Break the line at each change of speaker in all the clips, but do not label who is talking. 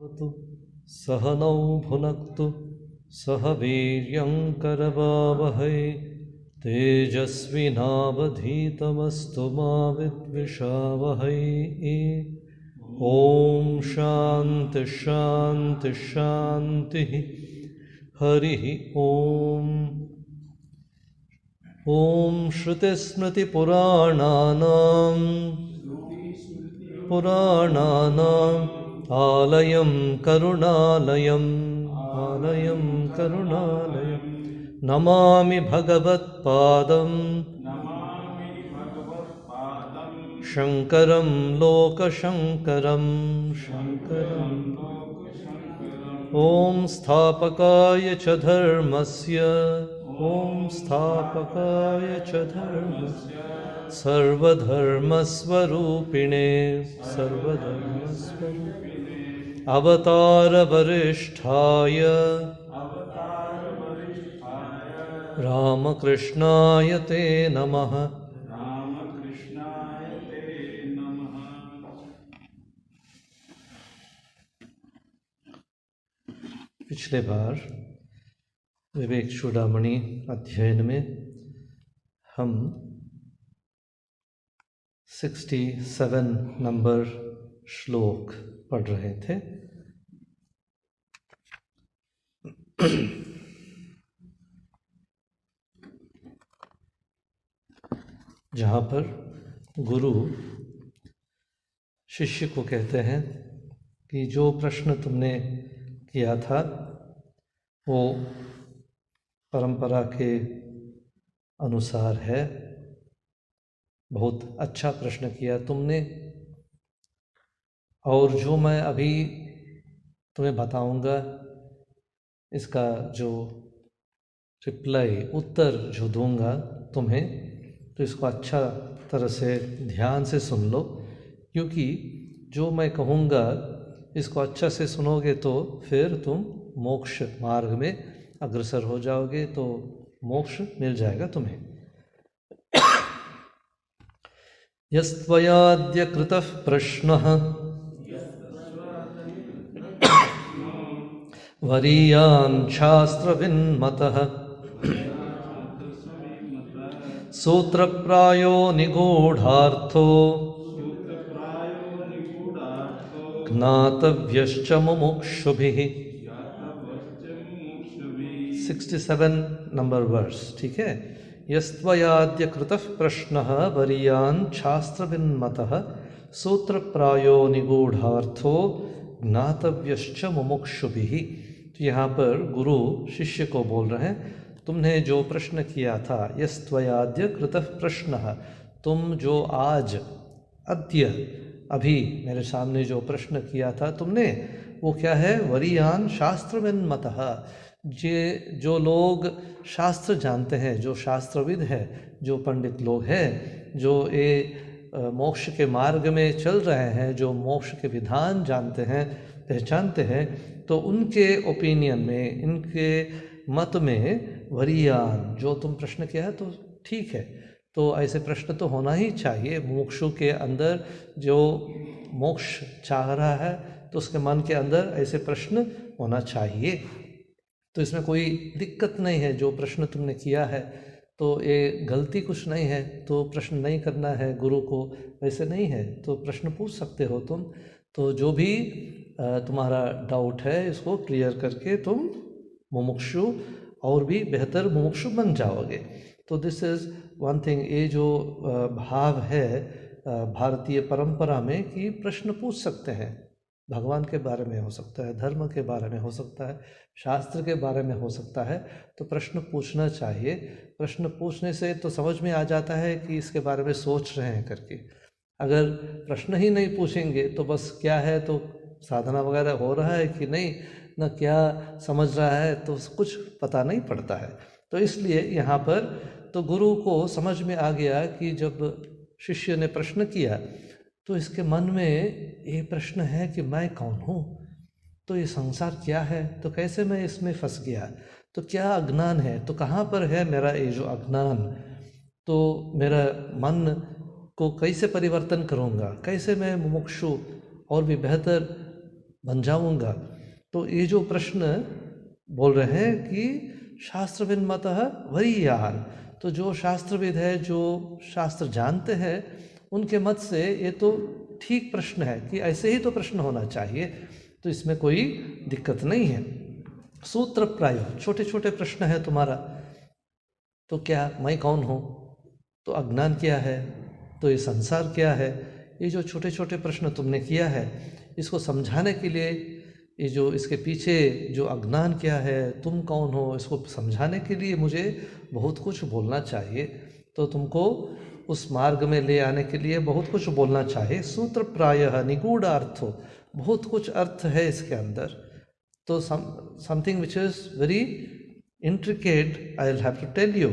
भवतु सहनौ भुनक्तु सह वीर्यङ्करवावहै तेजस्विनावधीतमस्तु मा विद्विषावहै। ॐ शान्ति शान्ति शान्तिः। हरिः ॐ। ॐ श्रुतिस्मृतिपुराणानाम् आलयं करुणालयं नमामि भगवत्पादं शङ्करं लोकशङ्करम्। ॐ स्थापकाय च धर्मस्य सर्वधर्मस्वरूपिणे अवतारवरिष्ठाय रामकृष्णाय ते नमः। पिछले बार विवेक चूड़ामणि अध्ययन में हम 67 नंबर श्लोक पढ़ रहे थे। जहाँ पर गुरु शिष्य को कहते हैं कि जो प्रश्न तुमने किया था वो परंपरा के अनुसार है, बहुत अच्छा प्रश्न किया तुमने, और जो मैं अभी तुम्हें बताऊंगा इसका जो रिप्लाई उत्तर जो दूंगा तुम्हें, तो इसको अच्छा तरह से ध्यान से सुन लो, क्योंकि जो मैं कहूँगा इसको अच्छा से सुनोगे तो फिर तुम मोक्ष मार्ग में अग्रसर हो जाओगे, तो मोक्ष मिल जाएगा तुम्हें। यस्त्वयाद्य कृतः प्रश्नः वरीयान् शास्त्रविन्मतः सूत्रप्रायो निगूढार्थो ज्ञातव्यश्च मुमुक्षुभिः। 67 नंबर वर्स, ठीक है। यस्त्वयाद्य कृतः प्रश्नः वरीयान् शास्त्रविन्मतः सूत्रप्रायो निगूढार्थो ज्ञातव्यश्च मुमुक्षुभिः। तो यहाँ पर गुरु शिष्य को बोल रहे हैं, तुमने जो प्रश्न किया था, यस्त्वयाद्य कृतः प्रश्नः, तुम जो आज अद्य अभी मेरे सामने जो प्रश्न किया था तुमने, वो क्या है? वरीयान् शास्त्रविन्मतः, जो लोग शास्त्र जानते हैं, जो शास्त्रविद है, जो पंडित लोग हैं, जो ये मोक्ष के मार्ग में चल रहे हैं, जो मोक्ष के विधान जानते हैं, पहचानते हैं, तो उनके ओपिनियन में, इनके मत में वरीयान जो तुम प्रश्न किया है तो ठीक है। तो ऐसे प्रश्न तो होना ही चाहिए। मुमुक्षु के अंदर जो मोक्ष चाह रहा है तो उसके मन के अंदर ऐसे प्रश्न होना चाहिए, तो इसमें कोई दिक्कत नहीं है। जो प्रश्न तुमने किया है तो ये गलती कुछ नहीं है, तो प्रश्न नहीं करना है गुरु को, वैसे नहीं है, तो प्रश्न पूछ सकते हो तुम। तो जो भी तुम्हारा डाउट है इसको क्लियर करके तुम मुमुक्षु और भी बेहतर मुमुक्षु बन जाओगे। तो दिस इज़ वन थिंग। ये जो भाव है भारतीय परंपरा में कि प्रश्न पूछ सकते हैं, भगवान के बारे में हो सकता है, धर्म के बारे में हो सकता है, शास्त्र के बारे में हो सकता है, तो प्रश्न पूछना चाहिए। प्रश्न पूछने से तो समझ में आ जाता है कि इसके बारे में सोच रहे हैं करके। अगर प्रश्न ही नहीं पूछेंगे तो बस क्या है, तो साधना वगैरह हो रहा है कि नहीं, न क्या समझ रहा है, तो कुछ पता नहीं पड़ता है। तो इसलिए यहाँ पर तो गुरु को समझ में आ गया कि जब शिष्य ने प्रश्न किया तो इसके मन में ये प्रश्न है कि मैं कौन हूँ, तो ये संसार क्या है, तो कैसे मैं इसमें फंस गया, तो क्या अज्ञान है, तो कहाँ पर है मेरा ये जो अज्ञान, तो मेरा मन को कैसे परिवर्तन करूँगा, कैसे मैं मुमुक्षु और भी बेहतर बन जाऊंगा। तो ये जो प्रश्न बोल रहे हैं कि शास्त्रविद मतः वरीयान, तो जो शास्त्रविद है, जो शास्त्र जानते हैं, उनके मत से ये तो ठीक प्रश्न है कि ऐसे ही तो प्रश्न होना चाहिए, तो इसमें कोई दिक्कत नहीं है। सूत्र प्राय, छोटे छोटे प्रश्न है तुम्हारा, तो क्या मैं कौन हूँ, तो अज्ञान क्या है, तो ये संसार क्या है, ये जो छोटे छोटे प्रश्न तुमने किया है, इसको समझाने के लिए, ये जो इसके पीछे जो अज्ञान क्या है, तुम कौन हो, इसको समझाने के लिए मुझे बहुत कुछ बोलना चाहिए। तो तुमको उस मार्ग में ले आने के लिए बहुत कुछ बोलना चाहिए। सूत्र प्रायः निगूढ़ अर्थो, बहुत कुछ अर्थ है इसके अंदर, तो something which is very intricate I will have to tell you.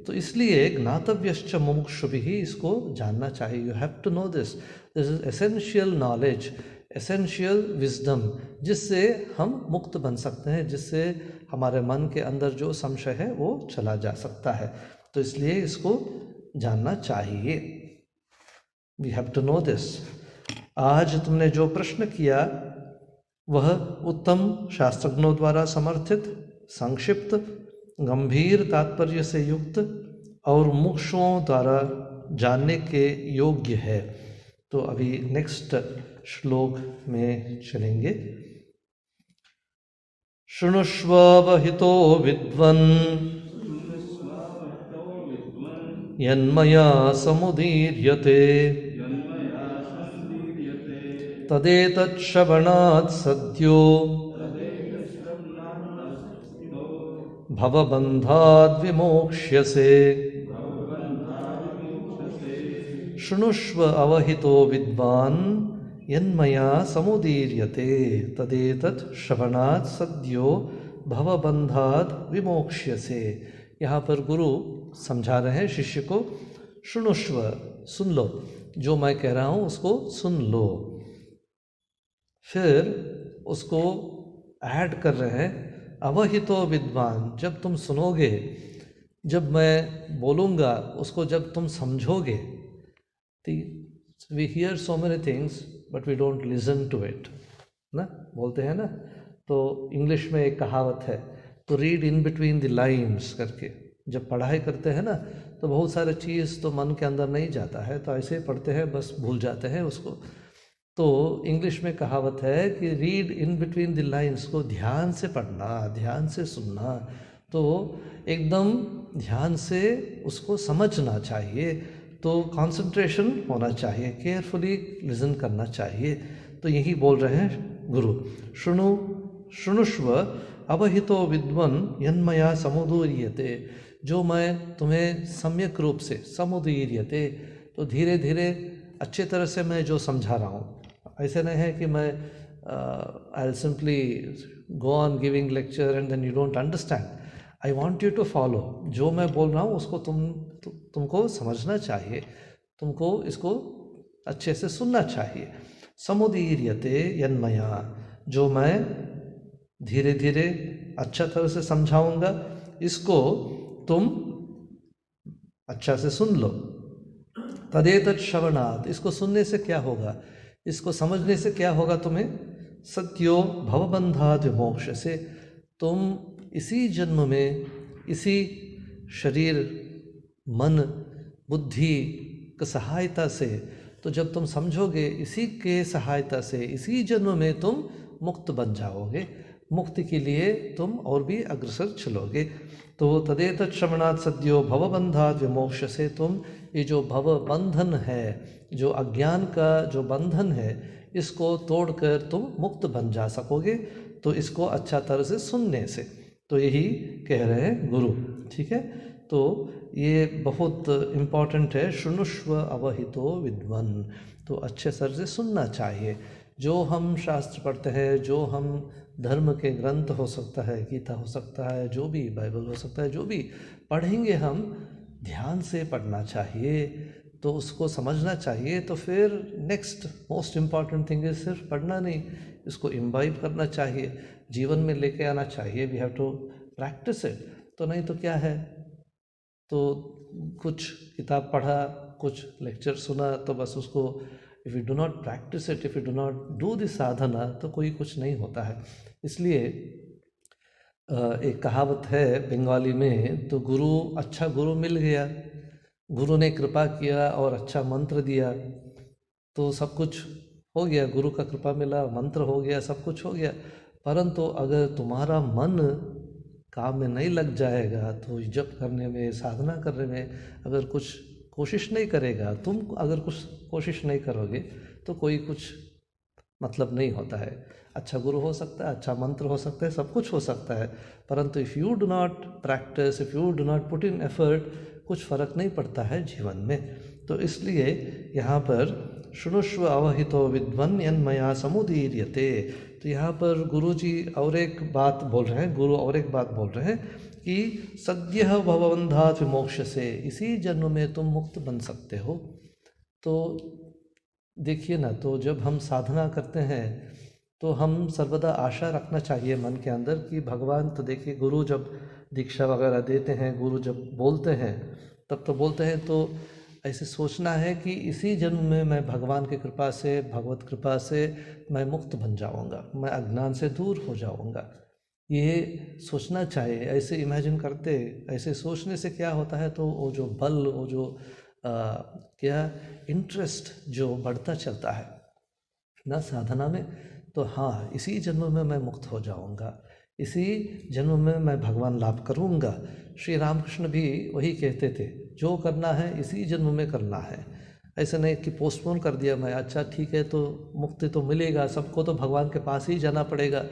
तो इसलिए ज्ञातव्यश्च मुमुक्षुभिः, इसको जानना चाहिए। You have to know this, this is essential knowledge, essential wisdom, जिससे हम मुक्त बन सकते हैं, जिससे हमारे मन के अंदर जो संशय है वो चला जा सकता है। तो इसलिए इसको जानना चाहिए। We have to know this. आज तुमने जो प्रश्न किया वह उत्तम शास्त्रज्ञों द्वारा समर्थित, संक्षिप्त, गंभीर तात्पर्य से युक्त और मुमुक्षुओं द्वारा जानने के योग्य है। तो अभी नेक्स्ट श्लोक में चलेंगे। शृणुष्वहितो विद्वन् यन्मया समुदीर्यते तदेतत् श्रवणात् सद्यो भवबन्धाद् विमोक्ष्यसे। शृणुष्व अवहितो विद्वान् यन्मया समुदीर्यते तदेतत् श्रवणात् सद्यो भवबन्धाद् विमोक्ष्यसे। यहाँ पर गुरु समझा रहे हैं शिष्य को, शृणुष्व, सुन लो, जो मैं कह रहा हूँ उसको सुन लो। फिर उसको ऐड कर रहे हैं, अवहितो विद्वान, जब तुम सुनोगे, जब मैं बोलूँगा उसको जब तुम समझोगे। We hear so many things but we don't listen to it ना, बोलते हैं ना। तो इंग्लिश में एक कहावत है, तो read in between the lines करके। जब पढ़ाई करते हैं ना तो बहुत सारे चीज़ तो मन के अंदर नहीं जाता है, तो ऐसे पढ़ते हैं, बस भूल जाते हैं उसको। तो इंग्लिश में कहावत है कि read in between the lines, को ध्यान से पढ़ना, ध्यान से सुनना, तो एकदम ध्यान से उसको समझना चाहिए। तो कंसंट्रेशन होना चाहिए, केयरफुली लिसन करना चाहिए। तो यही बोल रहे हैं गुरु, शृणुष्व अवहितो विद्वन् यन्मया समुदीर्यते, जो मैं तुम्हें सम्यक रूप से, समुदीर्यते तो धीरे धीरे अच्छे तरह से मैं जो समझा रहा हूँ। ऐसे नहीं है कि मैं I will simply go on giving lecture and then you don't understand. I want you to follow, जो मैं बोल रहा हूँ उसको तुमको समझना चाहिए, तुमको इसको अच्छे से सुनना चाहिए। समुदीर्यते यन्मया, जो मैं धीरे धीरे अच्छा तरह से समझाऊंगा, इसको तुम अच्छा से सुन लो। तदेतत् श्रवणात्, इसको सुनने से क्या होगा, इसको समझने से क्या होगा तुम्हें, सत्यो भवबन्धाद् विमोक्ष्यसे, तुम इसी जन्म में, इसी शरीर, मन, बुद्धि की सहायता से, तो जब तुम समझोगे इसी के सहायता से, इसी जन्म में तुम मुक्त बन जाओगे। मुक्ति के लिए तुम और भी अग्रसर चलोगे। तो तदेतत् श्रवणात् सद्यो भवबन्धाद् विमोक्ष्यसे, तुम ये जो भव बंधन है, जो अज्ञान का जो बंधन है, इसको तोड़कर तुम मुक्त बन जा सकोगे। तो इसको अच्छा तरह से सुनने से, तो यही कह रहे हैं गुरु। ठीक है, तो ये बहुत इम्पॉर्टेंट है, शृणुष्व अवहितो विद्वन्, तो अच्छे तरह से सुनना चाहिए। जो हम शास्त्र पढ़ते हैं, जो हम धर्म के ग्रंथ, हो सकता है गीता हो सकता है, जो भी बाइबल हो सकता है, जो भी पढ़ेंगे हम ध्यान से पढ़ना चाहिए, तो उसको समझना चाहिए। तो फिर next most important thing is सिर्फ पढ़ना नहीं, इसको इम्बाइब करना चाहिए, जीवन में लेके आना चाहिए। We have to practise it. तो नहीं तो क्या है, तो कुछ किताब पढ़ा, कुछ लेक्चर सुना, तो बस उसको if you do not practice it, if you do not do this sadhana, तो कोई कुछ नहीं होता है। इसलिए एक कहावत है बंगाली में, तो अच्छा गुरु मिल गया, गुरु ने कृपा किया और अच्छा मंत्र दिया तो सब कुछ हो गया, गुरु का कृपा मिला, मंत्र हो गया, सब कुछ हो गया। परंतु अगर तुम्हारा मन काम में नहीं लग जाएगा, तो जप करने में, साधना करने में अगर कुछ कोशिश नहीं करेगा, तुम अगर कुछ कोशिश नहीं करोगे, तो कोई कुछ मतलब नहीं होता है। अच्छा गुरु हो सकता है, अच्छा मंत्र हो सकता है, सब कुछ हो सकता है, परंतु if you do not practice, if you do not put in effort, कुछ फ़र्क नहीं पड़ता है जीवन में। तो इसलिए यहाँ पर शुणुष्व अवहितो विद्वन यन्मया समुदीर्यते, तो यहाँ पर गुरु जी और एक बात बोल रहे हैं, गुरु और एक बात बोल रहे हैं कि सद्यः भवबन्धात् विमोक्ष से, इसी जन्म में तुम मुक्त बन सकते हो। तो देखिए ना, तो जब हम साधना करते हैं तो हम सर्वदा आशा रखना चाहिए मन के अंदर कि भगवान, तो देखिए गुरु जब दीक्षा वगैरह देते हैं, गुरु जब बोलते हैं, तब तो बोलते हैं, तो ऐसे सोचना है कि इसी जन्म में मैं भगवान की कृपा से, भगवत कृपा से मैं मुक्त बन जाऊंगा, मैं अज्ञान से दूर हो जाऊंगा, ये सोचना चाहिए। ऐसे इमेजिन करते, ऐसे सोचने से क्या होता है, तो वो जो बल, वो जो क्या इंटरेस्ट जो बढ़ता चलता है ना साधना में, तो हाँ इसी जन्म में मैं मुक्त हो जाऊंगा, इसी जन्म में मैं भगवान लाभ करूंगा। श्री रामकृष्ण भी वही कहते थे, जो करना है इसी जन्म में करना है। ऐसे नहीं कि पोस्टपोन कर दिया मैं, अच्छा ठीक है तो मुक्ति तो मिलेगा, सबको तो भगवान के पास ही जाना पड़ेगा,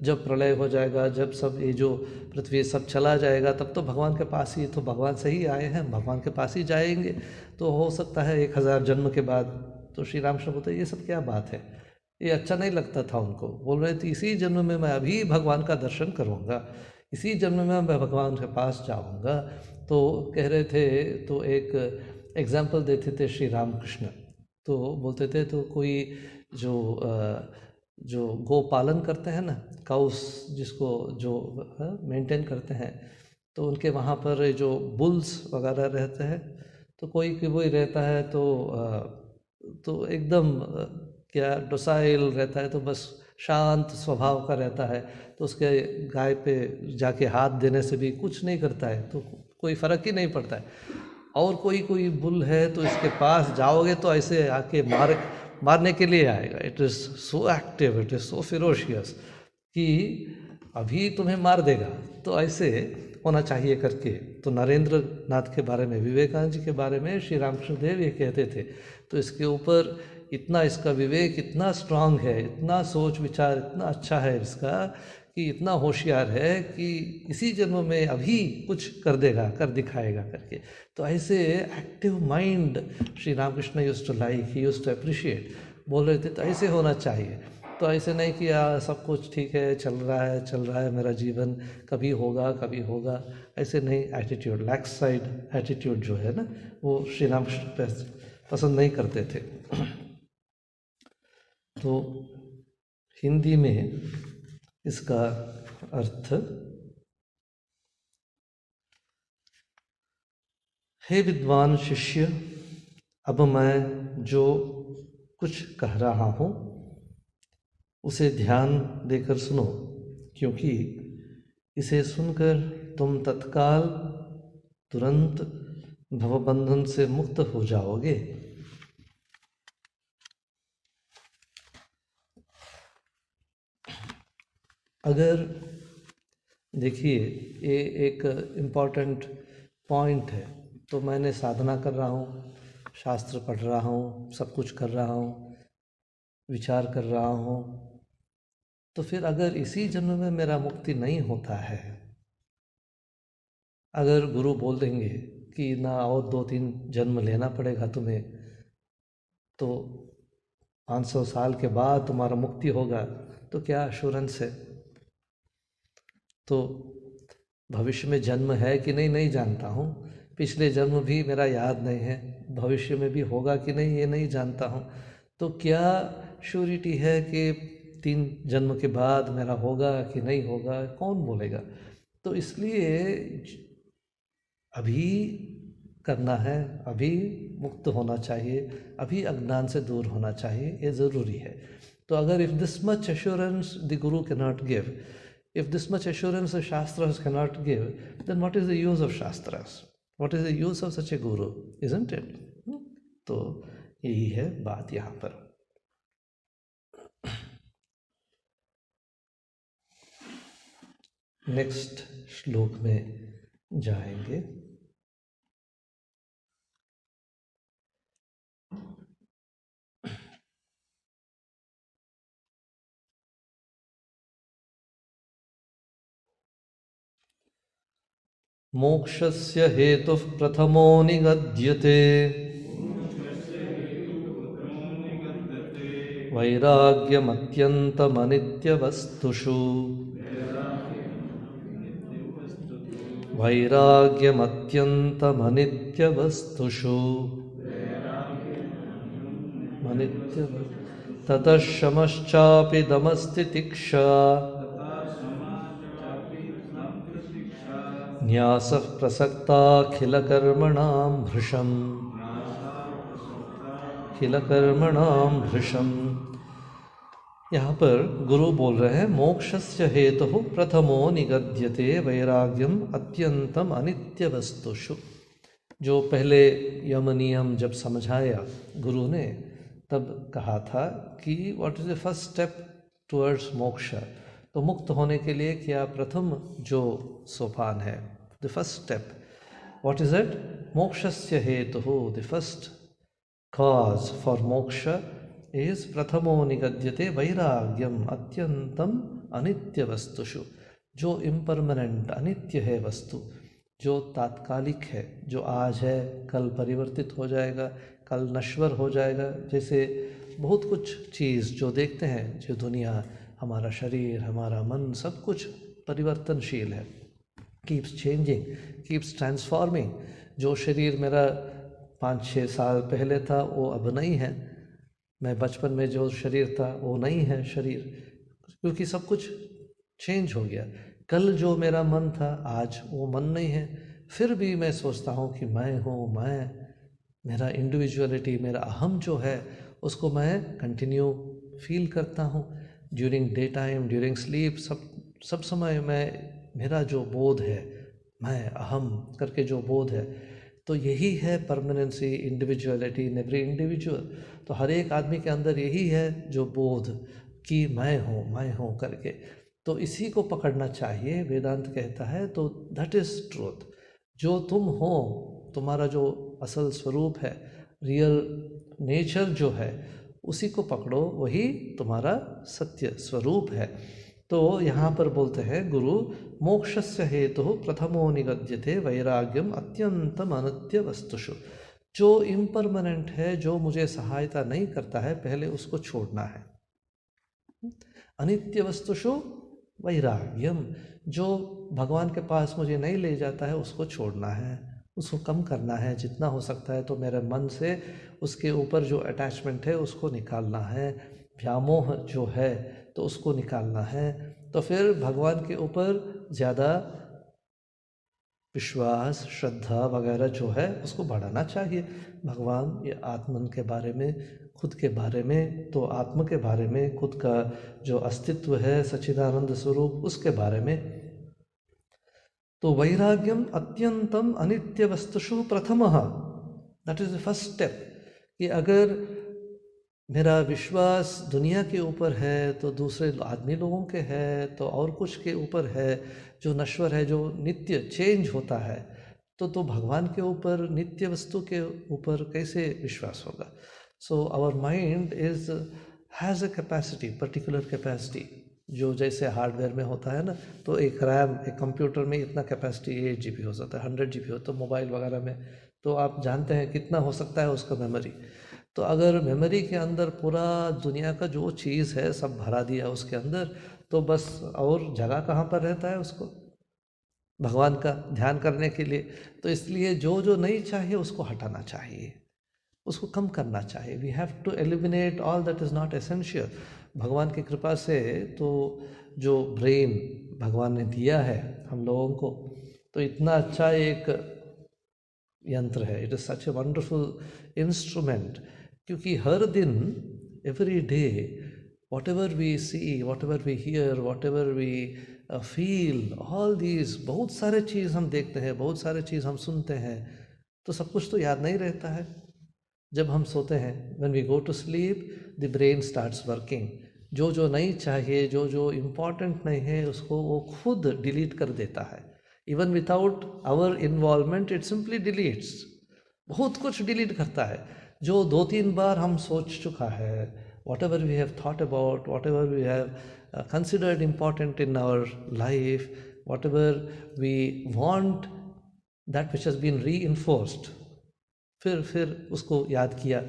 जब प्रलय हो जाएगा, जब सब ये जो पृथ्वी सब चला जाएगा, तब तो भगवान के पास ही, तो भगवान से ही आए हैं, भगवान के पास ही जाएंगे, तो हो सकता है 1000 जन्म के बाद। तो श्री रामकृष्ण बोलते ये सब क्या बात है, ये अच्छा नहीं लगता था उनको। बोल रहे थे इसी जन्म में मैं अभी भगवान का दर्शन करूँगा, इसी जन्म में मैं भगवान के पास जाऊँगा। तो कह रहे थे, तो एक एग्जाम्पल देते थे श्री रामकृष्ण, तो बोलते थे, तो कोई जो गो पालन करते हैं ना, काउस जिसको जो मेंटेन करते हैं, तो उनके वहाँ पर जो बुल्स वगैरह रहते हैं, तो कोई रहता है तो एकदम क्या डोसाइल रहता है, तो बस शांत स्वभाव का रहता है, तो उसके गाय पे जाके हाथ देने से भी कुछ नहीं करता है, तो कोई फ़र्क ही नहीं पड़ता है। और कोई बुल है, तो इसके पास जाओगे तो ऐसे आके मारने के लिए आएगा, it is so active, it is so ferocious कि अभी तुम्हें मार देगा। तो ऐसे होना चाहिए करके, तो नरेंद्र नाथ के बारे में, विवेकानंद जी के बारे में श्री रामकृष्ण देव ये कहते थे। तो इसके ऊपर इतना इसका विवेक इतना स्ट्रांग है, इतना सोच विचार इतना अच्छा है इसका, कि इतना होशियार है कि इसी जन्म में अभी कुछ कर देगा, कर दिखाएगा करके। तो ऐसे active mind Shri Ramakrishna used to like, he used to appreciate. बोल रहे थे तो ऐसे होना चाहिए, तो ऐसे नहीं कि सब कुछ ठीक है, चल रहा है मेरा जीवन, कभी होगा, ऐसे नहीं। एटीट्यूड, लैक्स साइड एटीट्यूड जो है ना, वो श्री रामकृष्ण पसंद नहीं करते थे। तो हिंदी में इसका अर्थ, हे विद्वान शिष्य, अब मैं जो कुछ कह रहा हूँ उसे ध्यान देकर सुनो, क्योंकि इसे सुनकर तुम तत्काल तुरंत भवबंधन से मुक्त हो जाओगे। अगर देखिए, ये एक इम्पॉर्टेंट पॉइंट है, तो मैंने साधना कर रहा हूँ, शास्त्र पढ़ रहा हूँ, सब कुछ कर रहा हूँ, विचार कर रहा हूँ, तो फिर अगर इसी जन्म में मेरा मुक्ति नहीं होता है, अगर गुरु बोल देंगे कि ना और 2-3 जन्म लेना पड़ेगा तुम्हें, तो 500 साल के बाद तुम्हारा मुक्ति होगा, तो क्या एश्योरेंस है? तो भविष्य में जन्म है कि नहीं जानता हूँ, पिछले जन्म भी मेरा याद नहीं है, भविष्य में भी होगा कि नहीं ये नहीं जानता हूँ, तो क्या श्योरिटी है कि 3 जन्म के बाद मेरा होगा कि नहीं होगा, कौन बोलेगा? तो इसलिए अभी करना है, अभी मुक्त होना चाहिए, अभी अज्ञान से दूर होना चाहिए, ये ज़रूरी है। तो अगर if this much assurance the guru can not give, if this much assurance the Shastras cannot give, then what is the use of Shastras? What is the use of such a Guru? Isn't it? तो यही है बात यहाँ पर। Next श्लोक में जाएंगे। मोक्षस्य हेतुः प्रथमो निगद्यते वैराग्यमत्यन्तमनित्यवस्तुषु वैराग्यमत्यन्तमनित्यवस्तुषु ततः शमश्चापि दमस्ति तिक्षा न्यासः प्रसक्ताखिलकर्मणां भृशम् खिलकर्मणां भृशम्। यहाँ पर गुरु बोल रहे हैं मोक्षस्य हेतुः प्रथमो निगद्यते वैराग्यम अत्यंतम अनित्य वस्तुषु। जो पहले यम नियम जब समझाया गुरु ने, तब कहा था कि what is the first step towards मोक्ष। तो मुक्त होने के लिए क्या प्रथम जो सोपान है, the first step, what is it? मोक्षस्य हेतुः, the first cause for moksha is प्रथमो निगद्यते वैराग्यम अत्यंतम अनित्य वस्तुषु। जो इम्परमानेंट अनित्य है वस्तु, जो तात्कालिक है, जो आज है कल परिवर्तित हो जाएगा, कल नश्वर हो जाएगा। जैसे बहुत कुछ चीज़ जो देखते हैं, जो दुनिया, हमारा शरीर, हमारा मन, सब कुछ परिवर्तनशील है, कीप्स चेंजिंग, कीप्स ट्रांसफॉर्मिंग। जो शरीर मेरा 5-6 साल पहले था वो अब नहीं है, मैं बचपन में जो शरीर था वो नहीं है शरीर, क्योंकि सब कुछ चेंज हो गया। कल जो मेरा मन था आज वो मन नहीं है। फिर भी मैं सोचता हूँ कि मैं हूँ, मैं, मेरा इंडिविजुअलिटी, मेरा अहम जो है उसको मैं कंटिन्यू फील करता हूँ during day time, during sleep, सब समय मैं, मेरा जो बोध है, मैं अहम करके जो बोध है, तो यही है permanency, individuality in every individual. तो हर एक आदमी के अंदर यही है जो बोध कि मैं हूँ करके। तो इसी को पकड़ना चाहिए, वेदांत कहता है। तो दैट इज़ ट्रूथ। जो तुम हो, तुम्हारा जो असल स्वरूप है, रियल नेचर जो है, उसी को पकड़ो, वही तुम्हारा सत्य स्वरूप है। तो यहाँ पर बोलते हैं गुरु, मोक्षस्य हेतुः प्रथमो निगद्यते वैराग्यम अत्यंतम अनित्य वस्तुषु। जो इम्परमानेंट है, जो मुझे सहायता नहीं करता है, पहले उसको छोड़ना है। अनित्य वस्तुषु वैराग्यम, जो भगवान के पास मुझे नहीं ले जाता है उसको छोड़ना है, उसको कम करना है जितना हो सकता है। तो मेरे मन से उसके ऊपर जो अटैचमेंट है उसको निकालना है, व्यामोह जो है तो उसको निकालना है। तो फिर भगवान के ऊपर ज़्यादा विश्वास, श्रद्धा वगैरह जो है उसको बढ़ाना चाहिए। भगवान या आत्मन के बारे में, खुद के बारे में, तो आत्म के बारे में, खुद का जो अस्तित्व है सच्चिदानंद स्वरूप, उसके बारे में। तो वैराग्यम अत्यंतम अनित्य वस्तुषु प्रथमः, that is the first step. कि अगर मेरा विश्वास दुनिया के ऊपर है, तो दूसरे आदमी लोगों के है, तो और कुछ के ऊपर है जो नश्वर है, जो नित्य चेंज होता है, तो भगवान के ऊपर, नित्य वस्तु के ऊपर कैसे विश्वास होगा? So our mind is has a capacity, particular capacity, जो जैसे हार्डवेयर में होता है ना, तो एक रैम, एक कंप्यूटर में इतना कैपेसिटी 8 GB हो जाता है, 100 GB हो, तो मोबाइल वगैरह में तो आप जानते हैं कितना हो सकता है उसका मेमोरी। तो अगर मेमोरी के अंदर पूरा दुनिया का जो चीज़ है सब भरा दिया उसके अंदर, तो बस और जगह कहाँ पर रहता है उसको भगवान का ध्यान करने के लिए? तो इसलिए जो जो नहीं चाहिए उसको हटाना चाहिए, उसको कम करना चाहिए। We have to eliminate all that is not essential. भगवान की कृपा से तो जो ब्रेन भगवान ने दिया है हम लोगों को, तो इतना अच्छा एक यंत्र है, it is such a wonderful instrument, क्योंकि हर दिन, every day, whatever we see, whatever we hear, whatever we feel, all these, बहुत सारे चीज़ हम देखते हैं, बहुत सारे चीज़ हम सुनते हैं, तो सब कुछ तो याद नहीं रहता है। जब हम सोते हैं, when we go to sleep, the brain starts working, जो जो नहीं चाहिए, जो जो इम्पॉर्टेंट नहीं है, उसको वो खुद डिलीट कर देता है। Even without our involvement it simply deletes, बहुत कुछ डिलीट करता है। जो 2-3 बार हम सोच चुका है, whatever we have thought about, whatever we have considered important in our life, whatever we want, that which has been reinforced, फिर उसको याद किया,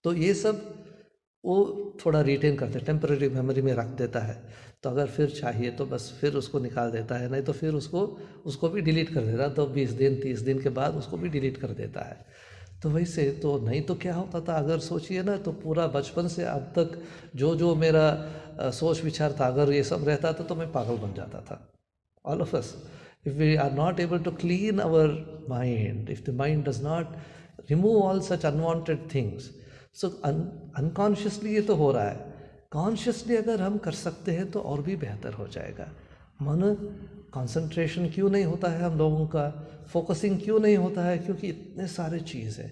तो ये सब वो थोड़ा रिटेन करते हैं, टेम्पररी मेमोरी में रख देता है। तो अगर फिर चाहिए तो बस फिर उसको निकाल देता है, नहीं तो फिर उसको भी डिलीट कर देता है। तो 20 दिन 30 दिन के बाद उसको भी डिलीट कर देता है। तो वैसे तो नहीं तो क्या होता था, अगर सोचिए ना, तो पूरा बचपन से अब तक जो जो मेरा सोच विचार था, अगर ये सब रहता था तो मैं पागल बन जाता था। All of us, if we are not able to clean our mind, if the mind does not remove all such unwanted things, so unconsciously ये तो हो रहा है, कॉन्शियसली अगर हम कर सकते हैं तो और भी बेहतर हो जाएगा। मन कंसंट्रेशन क्यों नहीं होता है हम लोगों का, फोकसिंग क्यों नहीं होता है, क्योंकि इतने सारे चीज़ है।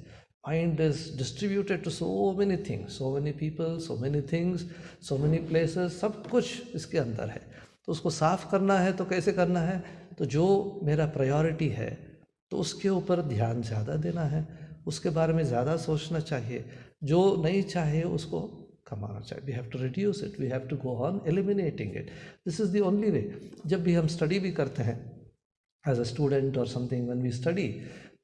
Mind is distributed to so many things, so many people, so many things, so many places, सब कुछ इसके अंदर है। तो उसको साफ करना है तो कैसे करना है, तो जो मेरा प्रायोरिटी है तो उसके ऊपर ध्यान ज़्यादा देना है, उसके बारे में ज़्यादा सोचना चाहिए, जो नहीं चाहिए उसको कमाना चाहिए। We have to reduce it, we have to go on eliminating it, this is the only way. जब भी हम स्टडी भी करते हैं एज अ स्टूडेंट और समथिंग, व्हेन वी स्टडी,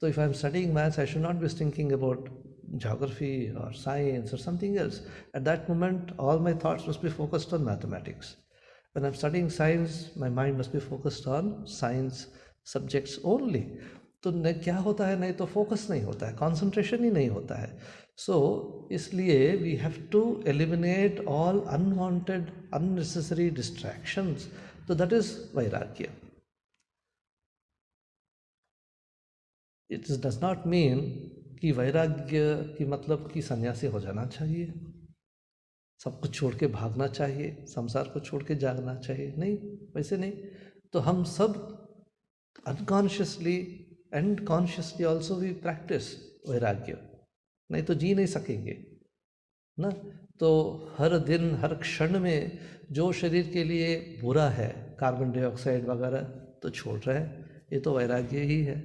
तो if I am studying maths, I should not be thinking about geography or science or something else. At that moment, all my thoughts must be focused on mathematics. When I'm studying science, my mind must be focused on science subjects only. तो क्या होता है, नहीं तो focus नहीं होता है, concentration ही नहीं होता है। सो इसलिए we have to eliminate all unwanted unnecessary distractions, तो दैट इज वैराग्य। इट डज नॉट मीन कि वैराग्य की मतलब कि सन्यासी हो जाना चाहिए, सब कुछ छोड़ के भागना चाहिए, संसार को छोड़ के जागना चाहिए, नहीं, वैसे नहीं। तो हम सब unconsciously and consciously also we practise वैराग्य, नहीं तो जी नहीं सकेंगे ना। तो हर दिन हर क्षण में जो शरीर के लिए बुरा है, कार्बन डाइऑक्साइड वगैरह, तो छोड़ रहे हैं, ये तो वैराग्य ही है।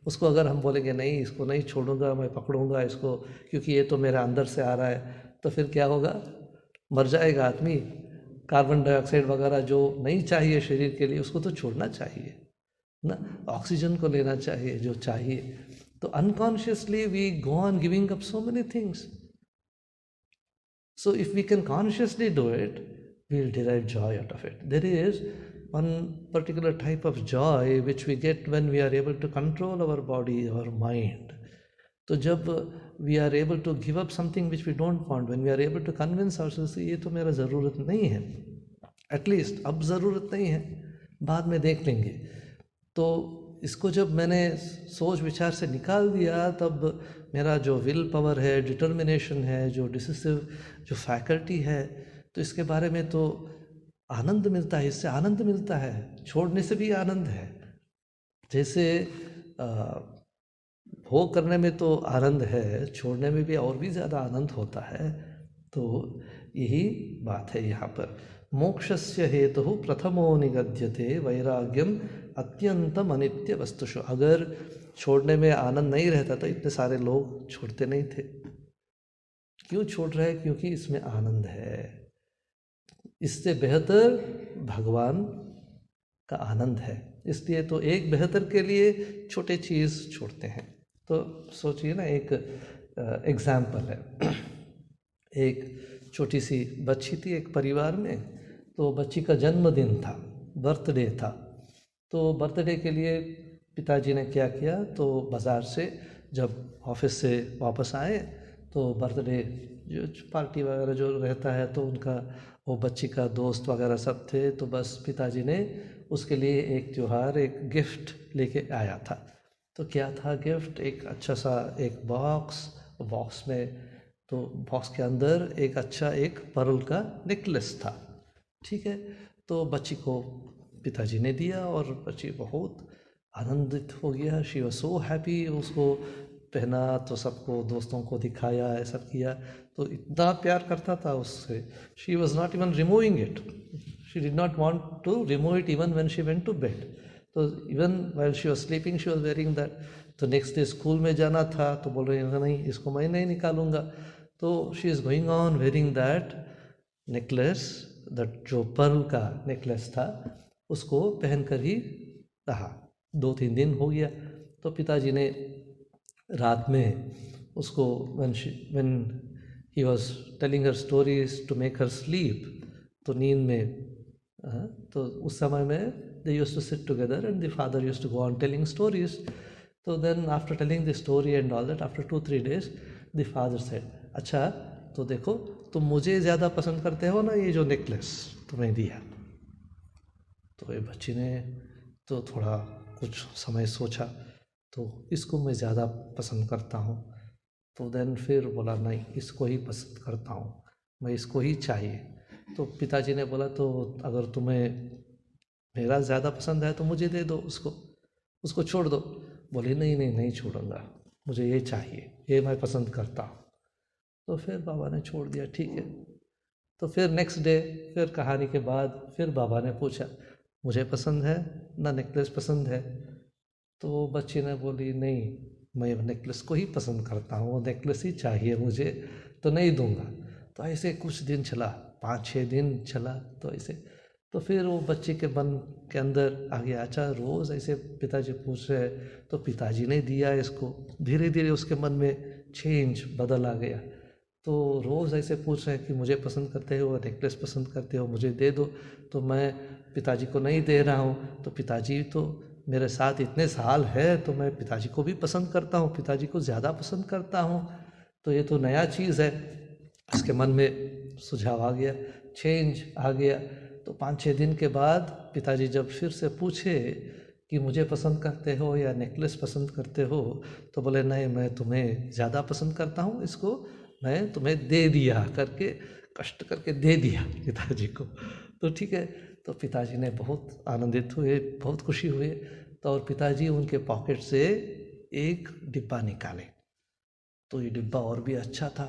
उसको अगर हम बोलेंगे नहीं, इसको नहीं छोड़ूंगा, मैं पकड़ूंगा इसको क्योंकि ये तो मेरे अंदर से आ रहा है, तो फिर क्या होगा, मर जाएगा आदमी। कार्बन डाइऑक्साइड वगैरह जो नहीं चाहिए शरीर के लिए, उसको तो छोड़ना चाहिए ना, ऑक्सीजन को लेना चाहिए जो चाहिए। तो unconsciously we go on giving up so many things. So if we can consciously do it, we'll derive joy out of it. There is one particular type of joy which we get when we are able to control our body, our mind. तो जब we are able to give up something which we don't want, when we are able to convince ourselves ये तो मेरा ज़रूरत नहीं है, at least अब ज़रूरत नहीं है, बाद में देख लेंगे, तो इसको जब मैंने सोच विचार से निकाल दिया, तब मेरा जो विल पावर है, डिटर्मिनेशन है, जो डिसिसिव जो फैकल्टी है, तो इसके बारे में तो आनंद मिलता है, इससे आनंद मिलता है, छोड़ने से भी आनंद है। जैसे भोग करने में तो आनंद है, छोड़ने में भी और भी ज़्यादा आनंद होता है। तो यही बात है यहाँ पर। मोक्षस्य हेतु प्रथमो निगद्यते वैराग्यम अत्यंतम अनित्य वस्तुषु। अगर छोड़ने में आनंद नहीं रहता तो इतने सारे लोग छोड़ते नहीं थे। क्यों छोड़ रहे हैं? क्योंकि इसमें आनंद है। इससे बेहतर भगवान का आनंद है, इसलिए तो एक बेहतर के लिए छोटे चीज़ छोड़ते हैं। तो सोचिए ना, एक एग्जाम्पल है, एक छोटी सी बच्ची थी एक परिवार में, तो बच्ची का जन्मदिन था, बर्थडे था। तो बर्थडे के लिए पिताजी ने क्या किया, तो बाज़ार से जब ऑफिस से वापस आए तो बर्थडे जो पार्टी वगैरह जो रहता है, तो उनका वो बच्ची का दोस्त वगैरह सब थे, तो बस पिताजी ने उसके लिए एक त्योहार, एक गिफ्ट लेके आया था। तो क्या था गिफ्ट? एक अच्छा सा एक बॉक्स में, तो बॉक्स के अंदर एक अच्छा एक पर्ल का नेकलेस था। ठीक है, तो बच्ची को पिताजी ने दिया और बच्ची बहुत आनंदित हो गया। She was so happy. उसको पहना तो सबको, दोस्तों को दिखाया, ऐसा किया। तो इतना प्यार करता था उससे, she was not even removing it. She did not want to remove it even when she went to bed. तो even while she was sleeping she was wearing that. तो नेक्स्ट डे स्कूल में जाना था तो बोल रही है नहीं, इसको मैं नहीं निकालूंगा। तो she is going on wearing that necklace, that जो पर्ल का नेकलेस था उसको पहन कर ही रहा। 2-3 दिन हो गया। तो पिताजी ने रात में उसको when he was telling her stories to make her sleep, तो नींद में तो उस समय में they used to sit together and the father used to go on telling stories. So then after telling the story and all that, after 2-3 days the father said, अच्छा तो देखो तुम मुझे ज़्यादा पसंद करते हो ना ये जो नेकलेस तुम्हें दिया। तो ये बच्ची ने तो थोड़ा कुछ समय सोचा, तो इसको मैं ज़्यादा पसंद करता हूँ। तो देन फिर बोला नहीं, इसको ही पसंद करता हूँ, मैं इसको ही चाहिए। तो पिताजी ने बोला तो अगर तुम्हें मेरा ज़्यादा पसंद है तो मुझे दे दो, उसको छोड़ दो। बोली नहीं नहीं नहीं छोड़ूंगा, मुझे ये चाहिए, ये मैं पसंद करता हूँ। तो फिर बाबा ने छोड़ दिया, ठीक है। तो फिर नेक्स्ट डे, फिर कहानी के बाद फिर बाबा ने पूछा मुझे पसंद है ना नेकलेस पसंद है? तो बच्ची ने बोली नहीं, मैं नेकलेस को ही पसंद करता हूँ, वो नेकलेस ही चाहिए मुझे, तो नहीं दूंगा। तो ऐसे कुछ दिन चला, 5-6 दिन चला। तो ऐसे तो फिर वो बच्चे के मन के अंदर आ गया, अच्छा रोज़ ऐसे पिताजी पूछ रहे हैं तो पिताजी ने दिया इसको। धीरे धीरे उसके मन में चेंज बदल आ गया। तो रोज़ ऐसे पूछ रहे हैं कि मुझे पसंद करते हो, नेकलेस पसंद करते हो, मुझे दे दो। तो मैं पिताजी को नहीं दे रहा हूँ, तो पिताजी तो मेरे साथ इतने साल है, तो मैं पिताजी को भी पसंद करता हूँ, पिताजी को ज़्यादा पसंद करता हूँ। तो ये तो नया चीज़ है। उसके मन में सुझाव आ गया, चेंज आ गया। तो 5-6 दिन के बाद पिताजी जब फिर से पूछे कि मुझे पसंद करते हो या नेकलेस पसंद करते हो, तो बोले नहीं, मैं तुम्हें ज़्यादा पसंद करता हूँ, इसको मैं तुम्हें दे दिया करके, कष्ट करके दे दिया पिताजी को। तो ठीक है, तो पिताजी ने बहुत आनंदित हुए, बहुत खुशी हुए। तो और पिताजी उनके पॉकेट से एक डिब्बा निकाले। तो ये डिब्बा और भी अच्छा था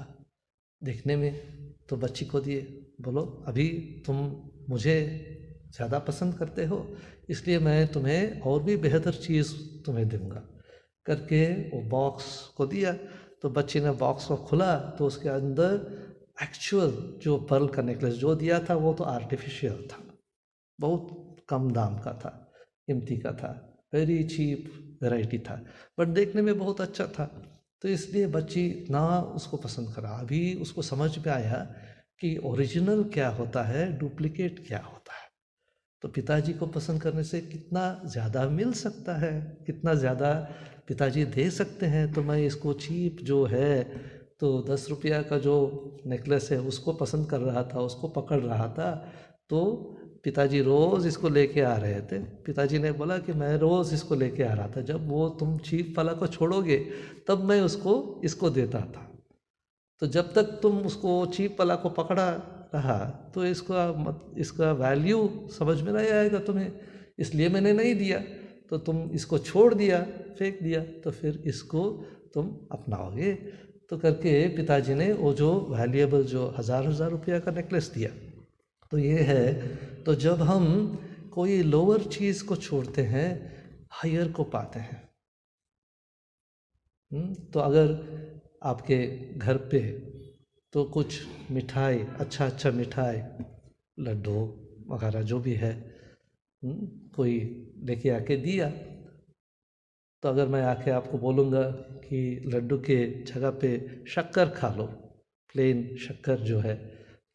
देखने में, तो बच्ची को दिए। बोलो अभी तुम मुझे ज़्यादा पसंद करते हो, इसलिए मैं तुम्हें और भी बेहतर चीज़ तुम्हें दूंगा करके वो बॉक्स को दिया। तो बच्ची ने बॉक्स को खुला तो उसके अंदर एक्चुअल जो पर्ल का नेकलेस जो दिया था वो तो आर्टिफिशियल था, बहुत कम दाम का था, कीमती का था, वेरी चीप वैरायटी था, बट देखने में बहुत अच्छा था। तो इसलिए बच्ची ना उसको पसंद करा। अभी उसको समझ में आया कि ओरिजिनल क्या होता है, डुप्लीकेट क्या होता है। तो पिताजी को पसंद करने से कितना ज़्यादा मिल सकता है, कितना ज़्यादा पिताजी दे सकते हैं। तो मैं इसको चीप जो है, तो 10 रुपया का जो नेकलेस है उसको पसंद कर रहा था, उसको पकड़ रहा था। तो पिताजी रोज़ इसको लेके आ रहे थे। पिताजी ने बोला कि मैं रोज़ इसको लेके आ रहा था, जब वो तुम चीप वाला को छोड़ोगे तब मैं इसको देता था। तो जब तक तुम उसको चीप वाला को पकड़ा रहा तो इसका वैल्यू समझ में नहीं आएगा तुम्हें, इसलिए मैंने नहीं दिया। तो तुम इसको छोड़ दिया, फेंक दिया, तो फिर इसको तुम अपनाओगे। तो करके पिताजी ने वो जो वैल्यूएबल जो 1000 रुपया का नेकलेस दिया। तो ये है, तो जब हम कोई लोअर चीज़ को छोड़ते हैं, हायर को पाते हैं। तो अगर आपके घर पे तो कुछ मिठाई, अच्छा मिठाई, लड्डू वगैरह जो भी है, कोई लेके आके दिया, तो अगर मैं आके आपको बोलूँगा कि लड्डू के जगह पे शक्कर खा लो, प्लेन शक्कर जो है,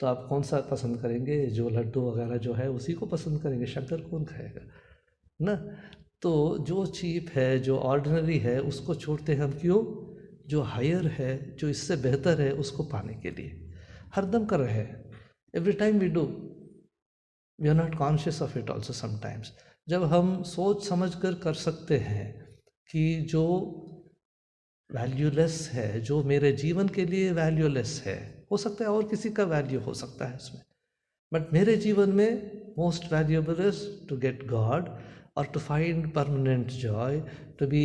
तो आप कौन सा पसंद करेंगे? जो लड्डू वगैरह जो है उसी को पसंद करेंगे, शक्कर कौन खाएगा ना। तो जो चीप है, जो ऑर्डिनरी है, उसको छोड़ते हैं हम, क्यों? जो हायर है, जो इससे बेहतर है, उसको पाने के लिए हरदम कर रहे हैं। Every time we do, we are not conscious of it also sometimes. जब हम सोच समझ कर सकते हैं कि जो वैल्यूलेस है, जो मेरे जीवन के लिए वैल्यूलेस है, हो सकता है और किसी का वैल्यू हो सकता है इसमें, बट मेरे जीवन में most valuable is to get God और to find permanent joy, to be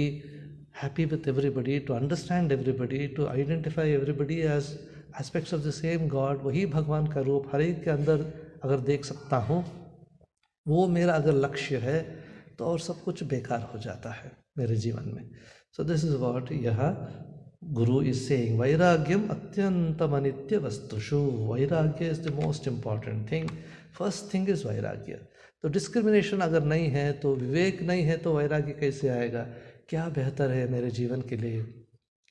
happy with everybody, to understand everybody, to identify everybody as aspects of the same God. वही भगवान का रूप हर एक के अंदर अगर देख सकता हूँ, वो मेरा अगर लक्ष्य है, तो और सब कुछ बेकार हो जाता है मेरे जीवन में। सो दिस इज व्हाट यहाँ गुरु इज सेइंग, वैराग्यम अत्यंतम अनित्य वस्तुषु। वैराग्य is the most important thing. First thing is वैराग्य। तो डिस्क्रिमिनेशन अगर नहीं है, तो विवेक नहीं है, तो वैराग्य कैसे आएगा? क्या बेहतर है मेरे जीवन के लिए,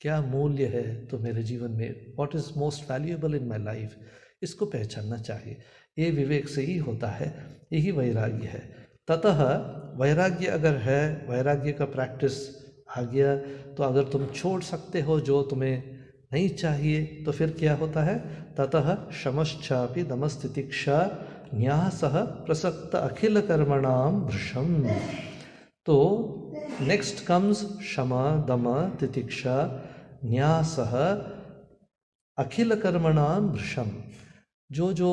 क्या मूल्य है तो मेरे जीवन में, what is most valuable in my life, इसको पहचानना चाहिए। ये विवेक से ही होता है, यही वैराग्य है। ततः वैराग्य अगर है, वैराग्य का प्रैक्टिस आ गया, तो अगर तुम छोड़ सकते हो जो तुम्हें नहीं चाहिए, तो फिर क्या होता है? ततः शमश्चापि दमस्तितिक्षा न्यासः प्रसक्त अखिल कर्मणाम भृशम। तो नेक्स्ट कम्स शमा दम तितिक्षा न्यासः अखिल कर्मणाम भृशम। जो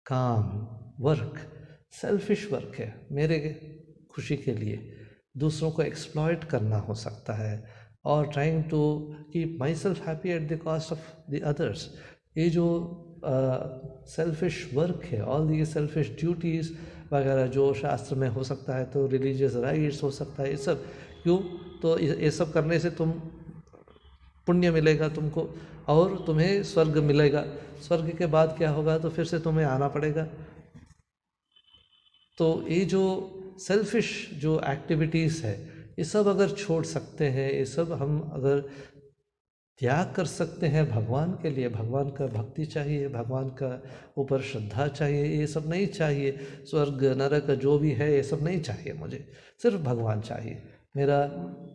काम, वर्क, सेल्फिश वर्क है, मेरे खुशी के लिए दूसरों को एक्सप्लॉइट करना हो सकता है, और trying to keep myself happy at the cost of the others, ये जो सेल्फिश वर्क है, ऑल दी सेल्फिश ड्यूटीज़ वगैरह जो शास्त्र में हो सकता है, तो रिलीजियस राइट्स हो सकता है, ये सब क्यों? तो ये सब करने से तुम पुण्य मिलेगा तुमको, और तुम्हें स्वर्ग मिलेगा। स्वर्ग के बाद क्या होगा? तो फिर से तुम्हें आना पड़ेगा। तो ये जो सेल्फिश जो एक्टिविटीज़ है, ये सब अगर छोड़ सकते हैं, ये सब हम अगर त्याग कर सकते हैं भगवान के लिए, भगवान का भक्ति चाहिए, भगवान का ऊपर श्रद्धा चाहिए, ये सब नहीं चाहिए, स्वर्ग नरक जो भी है ये सब नहीं चाहिए मुझे, सिर्फ भगवान चाहिए। मेरा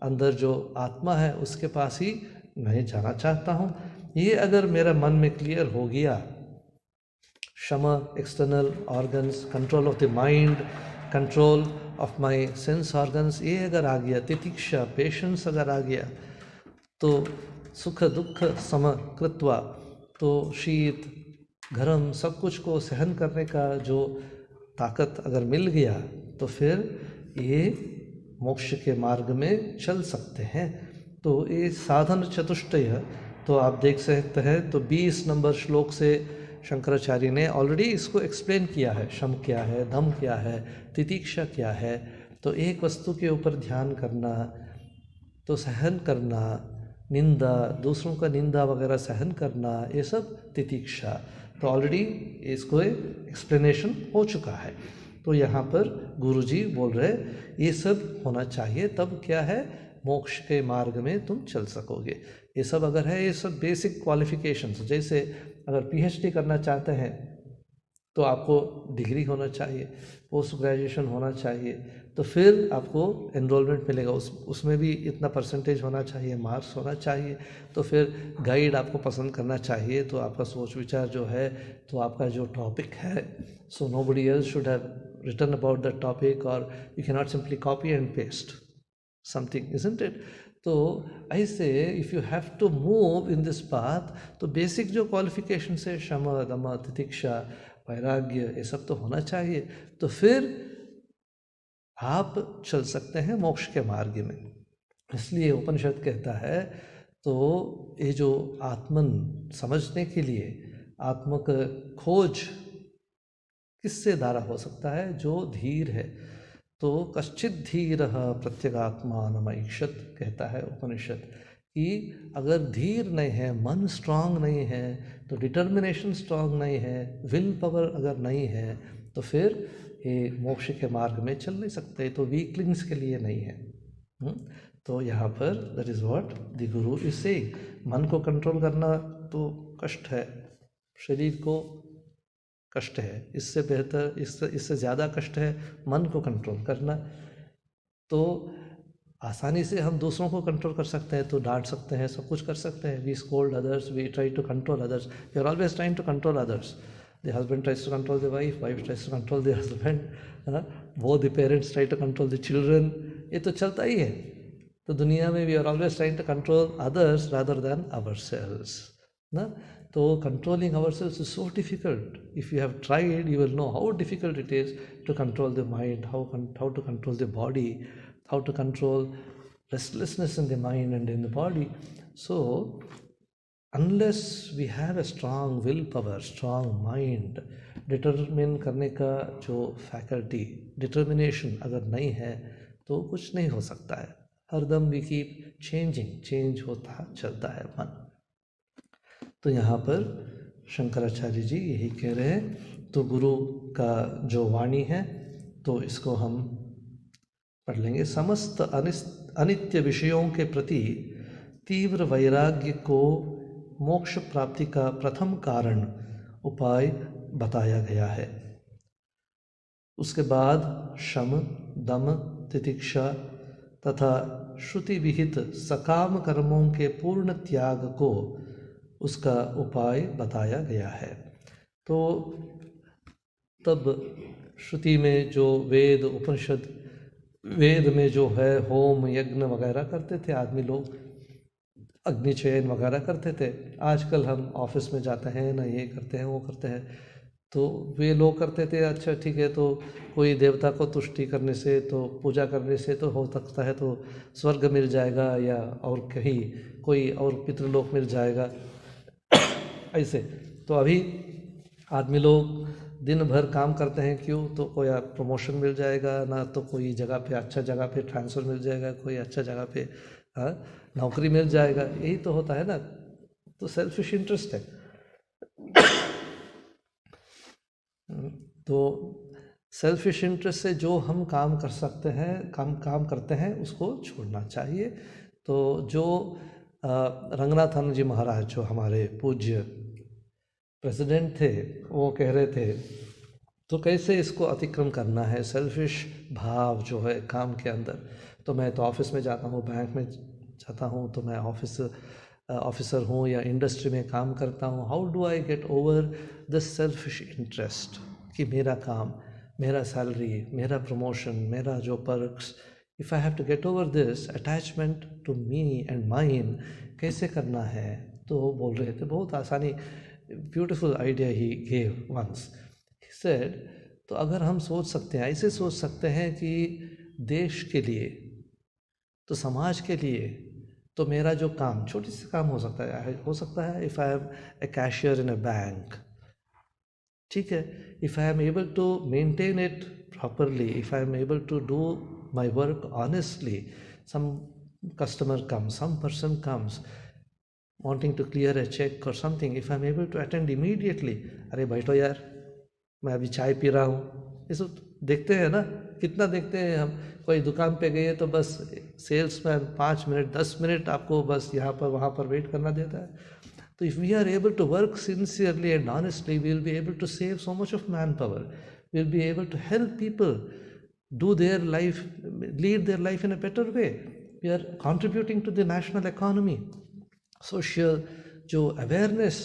अंदर जो आत्मा है उसके पास ही मैं जाना चाहता हूँ। ये अगर मेरा मन में क्लियर हो गया, क्षमा external organs, control of the mind, control of my sense organs, ये अगर आ गया, तितिक्षा पेशेंस अगर आ गया, तो सुख दुख सम कृत्वा, तो शीत गरम सब कुछ को सहन करने का जो ताकत अगर मिल गया, तो फिर ये मोक्ष के मार्ग में चल सकते हैं। तो ये साधन चतुष्टय, तो आप देख सकते हैं, तो 20 नंबर श्लोक से शंकराचार्य ने ऑलरेडी इसको एक्सप्लेन किया है। शम क्या है, दम क्या है, तितिक्षा क्या है। तो एक वस्तु के ऊपर ध्यान करना, तो सहन करना, निंदा, दूसरों का निंदा वगैरह सहन करना, ये सब तितिक्षा। तो ऑलरेडी इसको एक्सप्लेनेशन हो चुका है। तो यहाँ पर गुरुजी बोल रहे ये सब होना चाहिए, तब क्या है, मोक्ष के मार्ग में तुम चल सकोगे। ये सब अगर है, ये सब बेसिक क्वालिफिकेशंस, जैसे अगर पीएचडी करना चाहते हैं तो आपको डिग्री होना चाहिए, पोस्ट ग्रेजुएशन होना चाहिए, तो फिर आपको एनरोलमेंट मिलेगा, उसमें भी इतना परसेंटेज होना चाहिए, मार्क्स होना चाहिए। तो फिर गाइड आपको पसंद करना चाहिए, तो आपका सोच विचार जो है, तो आपका जो टॉपिक है, so nobody else should have written about that topic, और you can not simply copy and paste something, isn't it? तो ऐसे if you have to move in this path, तो बेसिक जो क्वालिफिकेशन है, क्षमा दम तितिक्षा वैराग्य, ये सब तो होना चाहिए। तो फिर आप चल सकते हैं मोक्ष के मार्ग में। इसलिए उपनिषद कहता है, तो ये जो आत्मन समझने के लिए आत्म का खोज किससे द्वारा हो सकता है? जो धीर है। तो कश्चित धीर प्रत्यगात्मानमैक्षत, कहता है उपनिषद, कि अगर धीर नहीं है, मन स्ट्रांग नहीं है, तो डिटर्मिनेशन स्ट्रांग नहीं है, विल पावर अगर नहीं है, तो फिर ये मोक्ष के मार्ग में चल नहीं सकते। तो वीकलिंग्स के लिए नहीं है। तो यहाँ पर that is what the guru is saying. मन को कंट्रोल करना तो कष्ट है, शरीर को कष्ट है, इससे बेहतर, इससे ज़्यादा कष्ट है मन को कंट्रोल करना। तो आसानी से हम दूसरों को कंट्रोल कर सकते हैं, तो डांट सकते हैं, सब कुछ कर सकते हैं। We scold others, we try to control others, we are always trying to control others. The husband tries to control the wife, wife tries to control the husband, वो the parents try to control the children. ये तो चलता ही है। तो दुनिया में we are always trying to control others rather than ourselves ना. तो controlling ourselves is so difficult. If you have tried you will know how difficult it is to control the mind, how to control the body, how to control restlessness in the mind and in the body. So unless we have a strong willpower, strong mind, determine करने का जो faculty, determination अगर नहीं है तो कुछ नहीं हो सकता है. हरदम we keep changing, change होता चलता है मन. तो यहाँ पर शंकराचार्य जी यही कह रहे हैं. तो गुरु का जो वाणी है तो इसको हम पढ़ लेंगे. समस्त अनित्य विषयों के प्रति तीव्र वैराग्य को मोक्ष प्राप्ति का प्रथम कारण उपाय बताया गया है. उसके बाद शम, दम, तितिक्षा तथा श्रुति विहित सकाम कर्मों के पूर्ण त्याग को उसका उपाय बताया गया है. तो तब श्रुति में जो वेद उपनिषद, वेद में जो है होम यज्ञ वगैरह करते थे आदमी लोग, अग्नि चयन वगैरह करते थे. आजकल हम ऑफिस में जाते हैं ना, ये करते हैं वो करते हैं. तो वे लोग करते थे, अच्छा ठीक है, तो कोई देवता को तुष्टि करने से, तो पूजा करने से तो हो सकता है तो स्वर्ग मिल जाएगा या और कहीं कोई और पितृलोक मिल जाएगा ऐसे. तो अभी आदमी लोग दिन भर काम करते हैं, क्यों? तो कोई प्रमोशन मिल जाएगा ना, तो कोई जगह पे अच्छा जगह पे ट्रांसफ़र मिल जाएगा, कोई अच्छा जगह पे नौकरी मिल जाएगा. यही तो होता है ना. तो सेल्फिश इंटरेस्ट है. तो सेल्फिश इंटरेस्ट से जो हम काम कर सकते हैं, काम करते हैं, उसको छोड़ना चाहिए. तो जो रंगनाथन जी महाराज जो हमारे पूज्य प्रेसिडेंट थे, वो कह रहे थे तो कैसे इसको अतिक्रम करना है, सेल्फिश भाव जो है काम के अंदर. तो मैं तो ऑफिस में जाता हूँ, बैंक में जाता हूँ, तो मैं ऑफिसर हूँ या इंडस्ट्री में काम करता हूँ. How do I get over this selfish interest कि मेरा काम, मेरा सैलरी, मेरा प्रमोशन, मेरा जो perks, if I have to get over this attachment to me and mine, कैसे करना है. तो वो बोल रहे थे बहुत आसानी, beautiful idea he gave once. He said, तो अगर हम सोच सकते हैं, ऐसे सोच सकते हैं कि देश के लिए, तो समाज के लिए, तो मेरा जो काम, छोटी सी काम हो सकता है if I am a cashier in a bank, ठीक है, if I am able to maintain it properly, if I am able to do my work honestly, some customer comes, some person comes wanting to clear a check or something, if I'm able to attend immediately, अरे बैठो यार, मैं अभी चाय P रहा हूँ. ये सब देखते हैं ना, कितना देखते हैं हम. कोई दुकान पे गए तो बस सेल्समैन 5 मिनट 10 मिनट आपको बस यहाँ पर वहाँ पर वेट करना देता है. तो if we are able to work sincerely and honestly, we will be able to save so much of manpower, we will be able to help people do their life, lead their life in a better way. We are contributing to the national economy. Social जो awareness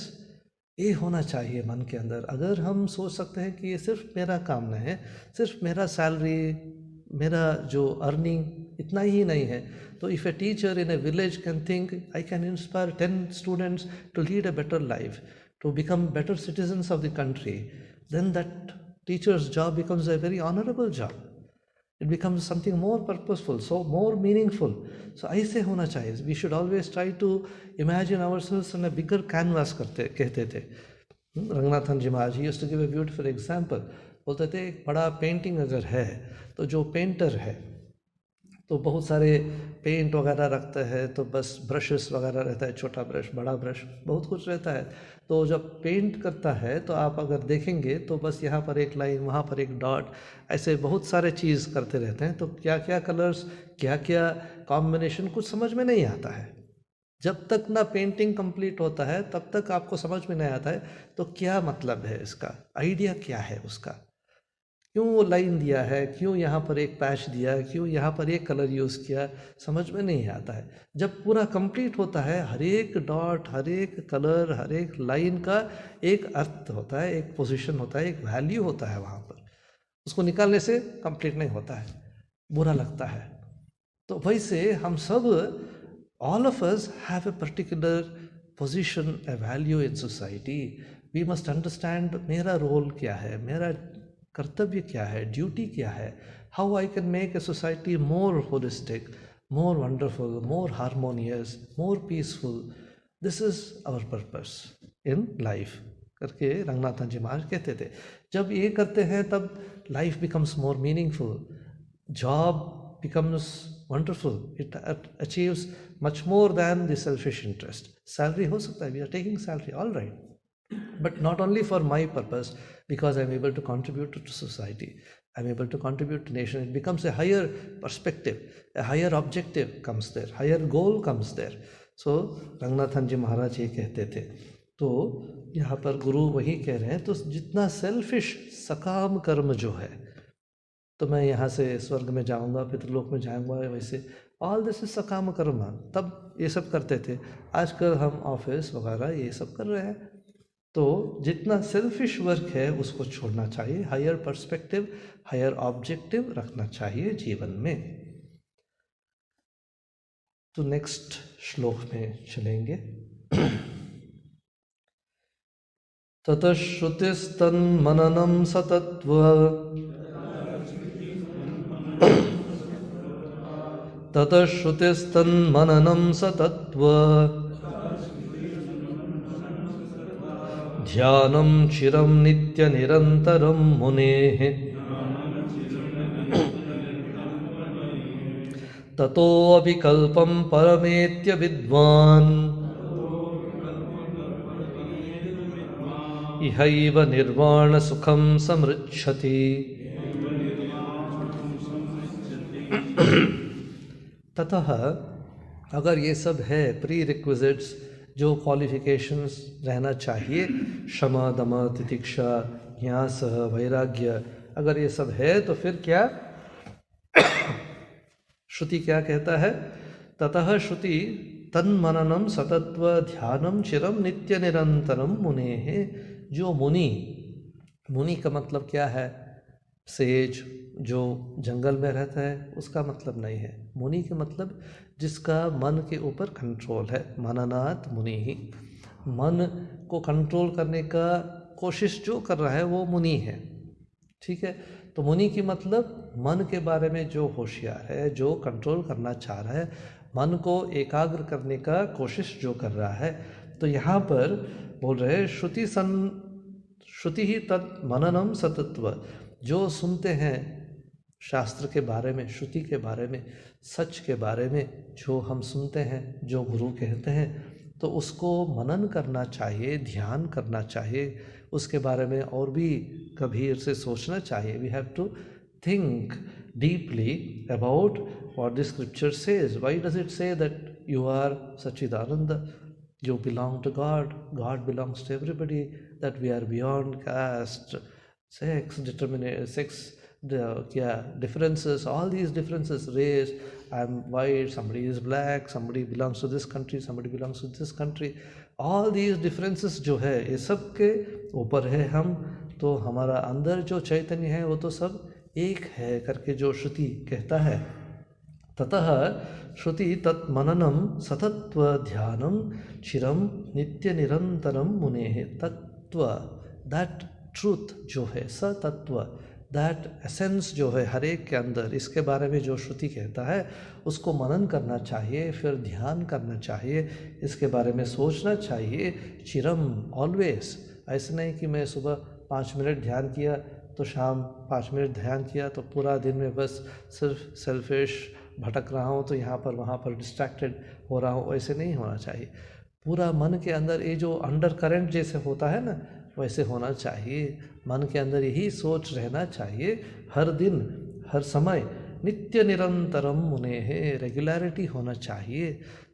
ये होना चाहिए मन के अंदर. अगर हम सोच सकते हैं कि ये सिर्फ मेरा काम नहीं है, सिर्फ मेरा सैलरी, मेरा जो अर्निंग इतना ही नहीं है, तो if a teacher in a village can think I can inspire 10 students to lead a better life, to become better citizens of the country, then that teacher's job becomes a very honourable job. It becomes something more purposeful, so more meaningful. So ऐसे होना चाहिए. We should always try to imagine ourselves on a bigger canvas कहते थे. रंगनाथन जी महाराज used to give a beautiful example. बोलते थे एक बड़ा painting अगर है, तो जो पेंटर है तो बहुत सारे पेंट वगैरह रखता है, तो बस ब्रशेस वगैरह रहता है, छोटा ब्रश, बड़ा ब्रश, बहुत कुछ रहता है. तो जब पेंट करता है तो आप अगर देखेंगे तो बस यहाँ पर एक लाइन, वहाँ पर एक डॉट, ऐसे बहुत सारे चीज़ करते रहते हैं. तो क्या क्या कलर्स, क्या क्या कॉम्बिनेशन, कुछ समझ में नहीं आता है. जब तक ना पेंटिंग कंप्लीट होता है तब तक आपको समझ में नहीं आता है तो क्या मतलब है इसका, आइडिया क्या है उसका, क्यों वो लाइन दिया है, क्यों यहाँ पर एक पैच दिया, क्यों यहाँ पर एक कलर यूज़ किया, समझ में नहीं आता है. जब पूरा कंप्लीट होता है, हर एक डॉट, हर एक कलर, हर एक लाइन का एक अर्थ होता है, एक पोजीशन होता है, एक वैल्यू होता है वहाँ पर. उसको निकालने से कंप्लीट नहीं होता है, बुरा लगता है. तो वैसे हम सब, all of us have a particular position, a value in society. We must understand मेरा रोल क्या है, मेरा कर्तव्य क्या है, ड्यूटी क्या है, how I can make a society more holistic, more wonderful, more harmonious, more peaceful. This is our purpose in life करके रंगनाथन जी महाराज कहते थे. जब ये करते हैं तब life becomes more meaningful, job becomes wonderful, it achieves much more than the selfish interest. Salary हो सकता है, we are taking salary, all right, but not only for my purpose, because I'm able to contribute to society, I'm able to contribute to nation. It becomes a higher perspective, a higher objective comes there, higher goal comes there. So Ranganathan जी महाराज ये कहते थे. तो यहाँ पर गुरु वही कह रहे हैं, तो जितना सेल्फिश सकाम कर्म जो है, तो मैं यहाँ से स्वर्ग में जाऊँगा, पितृलोक में जाऊँगा, वैसे ऑल दिस इज सकाम कर्म. तब ये सब करते थे. आजकल हम ऑफिस वगैरह ये सब कर रहे हैं. तो जितना सेल्फिश वर्क है उसको छोड़ना चाहिए, हायर पर्सपेक्टिव, हायर ऑब्जेक्टिव रखना चाहिए जीवन में. तो नेक्स्ट श्लोक में चलेंगे. ततः श्रुतिस्तन्मननं सतत्व ततः श्रुतिस्तन्मननं सतत्व ध्यानं चिरं नित्यनिरन्तरं मुनेः ततो अविकल्पं परमेत्य विद्वान् इहैव निर्वाण सुखम समृच्छति. ततः अगर ये सब है प्री रिक्विजिट्स, जो क्वालिफिकेशंस रहना चाहिए, क्षमा दम तितिक्षा न्यास वैराग्य, अगर ये सब है तो फिर क्या श्रुति क्या कहता है? ततः श्रुति तन्मननं सतत्व ध्यानं चिरं नित्य निरंतरम मुनेः. जो मुनि का मतलब क्या है? सेज, जो जंगल में रहता है, उसका मतलब नहीं है. मुनि के मतलब जिसका मन के ऊपर कंट्रोल है. मननात् मुनि ही, मन को कंट्रोल करने का कोशिश जो कर रहा है वो मुनि है. ठीक है. तो मुनि की मतलब मन के बारे में जो होशियार है, जो कंट्रोल करना चाह रहा है, मन को एकाग्र करने का कोशिश जो कर रहा है. तो यहाँ पर बोल रहे हैं श्रुति ही तत् मननम सतत्व. जो सुनते हैं शास्त्र के बारे में, श्रुति के बारे में, सच के बारे में, जो हम सुनते हैं, जो गुरु कहते हैं, तो उसको मनन करना चाहिए, ध्यान करना चाहिए, उसके बारे में और भी गंभीर से सोचना चाहिए. We have to think deeply about what the scripture says. Why does it say that you are Sachidananda, you belong to God, God belongs to everybody, that we are beyond caste, sex, differences, all these differences, race, I'm white, somebody is black, somebody belongs to this country, somebody belongs to this country, all these differences जो है ये सब के ऊपर है हम. तो हमारा अंदर जो चैतन्य है वो तो सब एक है करके जो श्रुति कहता है. ततः श्रुति तत् मननम सतत्व ध्यानम चिरम नित्य निरंतरम मुनेः. तत्व, दैट ट्रूथ जो है, सतत्व, दैट एसेंस जो है हर एक के अंदर, इसके बारे में जो श्रुति कहता है उसको मनन करना चाहिए, फिर ध्यान करना चाहिए, इसके बारे में सोचना चाहिए. चिरम, ऑलवेज. ऐसे नहीं कि मैं सुबह 5 मिनट ध्यान किया तो शाम 5 मिनट ध्यान किया तो पूरा दिन में बस सिर्फ सेल्फिश भटक रहा हूँ, तो यहाँ पर वहाँ पर डिस्ट्रैक्टेड हो रहा हूँ. ऐसे नहीं होना चाहिए. पूरा मन के अंदर ये जो अंडर करंट जैसे होता है ना, वैसे होना चाहिए. मन के अंदर यही सोच रहना चाहिए हर दिन, हर समय. नित्य निरंतरम मुनेः, रेगुलरिटी होना चाहिए.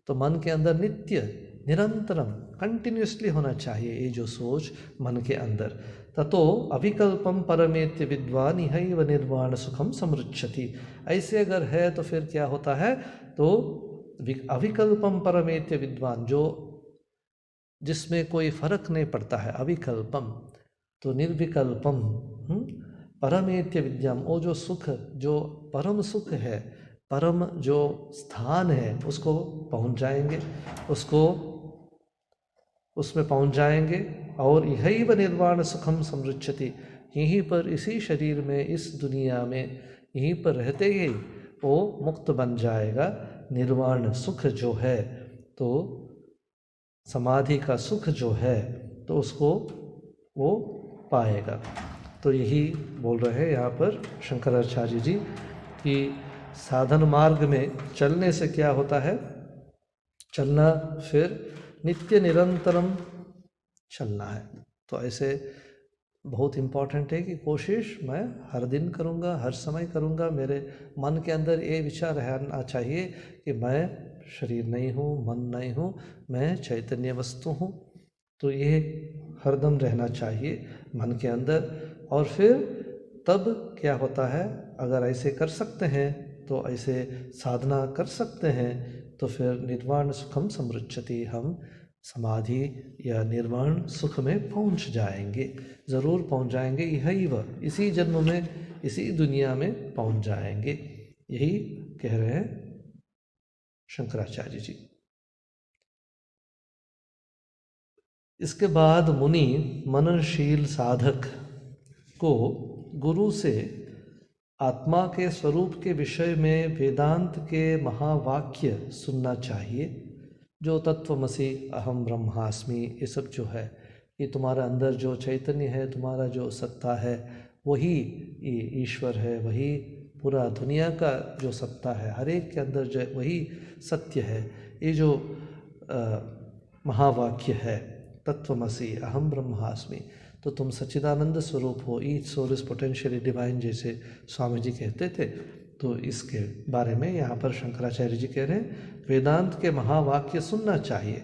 तो मन के अंदर नित्य निरंतरम, कंटिन्यूसली होना चाहिए ये जो सोच मन के अंदर. ततो अविकल्पम परमेत्य विद्वान इहैव निर्वाण सुखम समृच्छति. ऐसे अगर है तो फिर क्या होता है? तो अविकल्पम परमेत्य विद्वान, जो जिसमें कोई फर्क नहीं पड़ता है, अविकल्पम. तो निर्विकल्पम परमेत्य विद्याम, वो जो सुख, जो परम सुख है, परम जो स्थान है उसको पहुंच जाएंगे, उसमें पहुंच जाएंगे। और यही व निर्वाण सुखम समृच्छति, यहीं पर इसी शरीर में, इस दुनिया में यहीं पर रहते ही वो मुक्त बन जाएगा। निर्वाण सुख जो है, तो समाधि का सुख जो है, तो उसको वो पाएगा। तो यही बोल रहे हैं यहाँ पर शंकराचार्य जी कि साधन मार्ग में चलने से क्या होता है, चलना फिर नित्य निरंतरम चलना है। तो ऐसे बहुत इम्पॉर्टेंट है कि कोशिश मैं हर दिन करूँगा, हर समय करूँगा। मेरे मन के अंदर ये विचार रहना चाहिए कि मैं शरीर नहीं हूँ, मन नहीं हूँ, मैं चैतन्य वस्तु हूँ। तो ये हरदम रहना चाहिए मन के अंदर। और फिर तब क्या होता है, अगर ऐसे कर सकते हैं तो ऐसे साधना कर सकते हैं, तो फिर निर्वाण सुखम समृच्छति, हम समाधि या निर्वाण सुख में पहुंच जाएंगे, ज़रूर पहुंच जाएंगे। यही वह इसी जन्म में, इसी दुनिया में पहुंच जाएंगे, यही कह रहे हैं शंकराचार्य जी। इसके बाद मुनि मननशील साधक को गुरु से आत्मा के स्वरूप के विषय में वेदांत के महावाक्य सुनना चाहिए। जो तत्वमसि अहम ब्रह्मास्मि, ये सब जो है, ये तुम्हारा अंदर जो चैतन्य है, तुम्हारा जो सत्ता है, वही ये ईश्वर है, वही पूरा दुनिया का जो सत्ता है, हर एक के अंदर जो वही सत्य है। ये जो महावाक्य है तत्वमसि अहम ब्रह्मास्मि, तो तुम सच्चिदानंद स्वरूप हो, each soul is potentially divine, जैसे स्वामी जी कहते थे। तो इसके बारे में यहाँ पर शंकराचार्य जी कह रहे हैं वेदांत के महावाक्य सुनना चाहिए,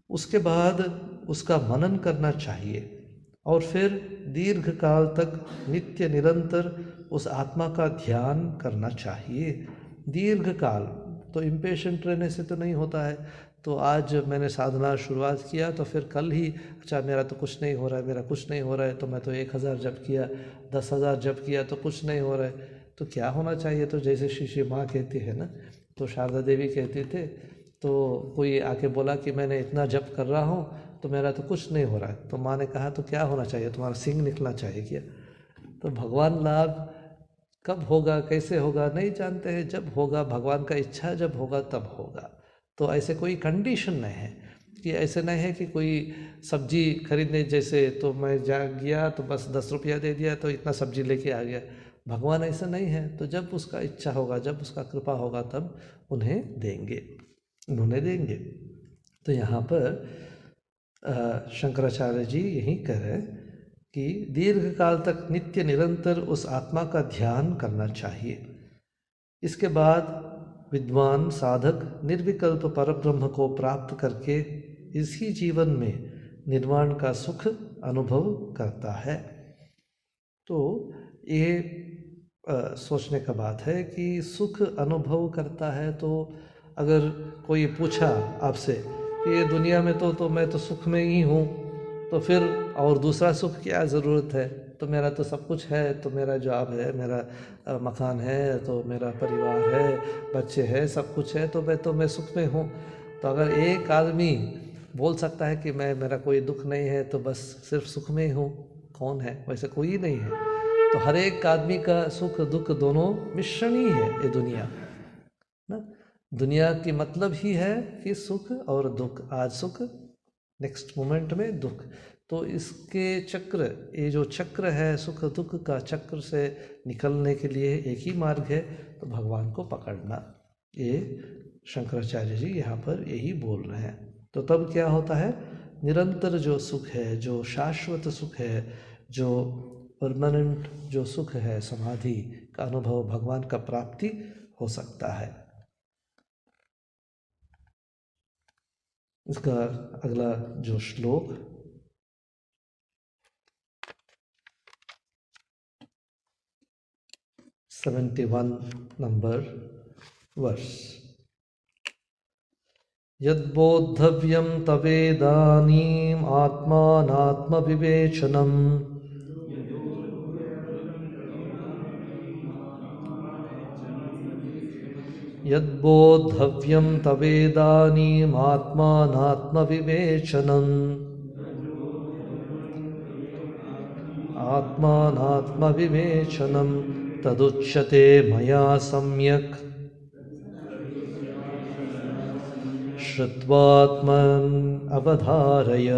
उसके बाद उसका मनन करना चाहिए, और फिर दीर्घ काल तक नित्य निरंतर उस आत्मा का ध्यान करना चाहिए। दीर्घ काल तो इम्पेशेंट रहने से तो नहीं होता है। तो आज मैंने साधना शुरुआत किया, तो फिर कल ही अच्छा मेरा तो कुछ नहीं हो रहा है, मेरा कुछ नहीं हो रहा है, तो मैं तो 1000 जप किया, 10,000 जप किया, तो कुछ नहीं हो रहा है। तो क्या होना चाहिए? तो जैसे श्री माँ कहती है ना, तो शारदा देवी कहती थे, तो कोई आके बोला कि मैंने इतना जप कर रहा हूँ तो मेरा तो कुछ नहीं हो रहा है। तो माँ ने कहा तो क्या होना चाहिए? तुम्हारा सिंग निकलना चाहिए क्या? तो भगवान लाभ कब होगा, कैसे होगा नहीं जानते हैं। जब होगा, भगवान का इच्छा जब होगा तब होगा। तो ऐसे कोई कंडीशन नहीं है कि ऐसे नहीं है कि कोई सब्जी खरीदने जैसे, तो मैं जा गया तो बस 10 रुपया दे दिया तो इतना सब्जी लेके आ गया। भगवान ऐसा नहीं है। तो जब उसका इच्छा होगा, जब उसका कृपा होगा, तब उन्हें देंगे, उन्होंने देंगे। तो यहाँ पर शंकराचार्य जी यही कह रहे हैं कि दीर्घ काल तक नित्य निरंतर उस आत्मा का ध्यान करना चाहिए। इसके बाद विद्वान साधक निर्विकल्प परब्रह्म को प्राप्त करके इसी जीवन में निर्वाण का सुख अनुभव करता है। तो ये सोचने का बात है कि सुख अनुभव करता है। तो अगर कोई पूछा आपसे कि ये दुनिया में तो मैं तो सुख में ही हूँ, तो फिर और दूसरा सुख क्या ज़रूरत है? तो मेरा तो सब कुछ है, तो मेरा जॉब है, मेरा मकान है, तो मेरा परिवार है, बच्चे हैं, सब कुछ है, तो मैं सुख में हूँ। तो अगर एक आदमी बोल सकता है कि मेरा कोई दुख नहीं है, तो बस सिर्फ सुख में ही हूँ, कौन है? वैसे कोई नहीं है। तो हर एक आदमी का सुख दुख दोनों मिश्रण ही है ये दुनिया ना। दुनिया की मतलब ही है कि सुख और दुख, आज सुख, नेक्स्ट मोमेंट में दुख। तो इसके चक्र, ये जो चक्र है सुख दुख का चक्र से निकलने के लिए एक ही मार्ग है, तो भगवान को पकड़ना। ये शंकराचार्य जी यहाँ पर यही बोल रहे हैं। तो तब क्या होता है? निरंतर जो सुख है, जो शाश्वत सुख है, जो परमानेंट जो सुख है, समाधि का अनुभव, भगवान का प्राप्ति हो सकता है। इसका अगला जो श्लोक 71 नंबर वर्ष, यद्बोद्धव्यं तवेदानीम् आत्मानात्मविवेचनम् यद्बोद्धव्यं तवेदानीम् आत्मानात्मविवेचनम् आत्मानात्मविवेचनं तदुच्यते मया सम्यक् श्रुत्वात्मन् अवधारय।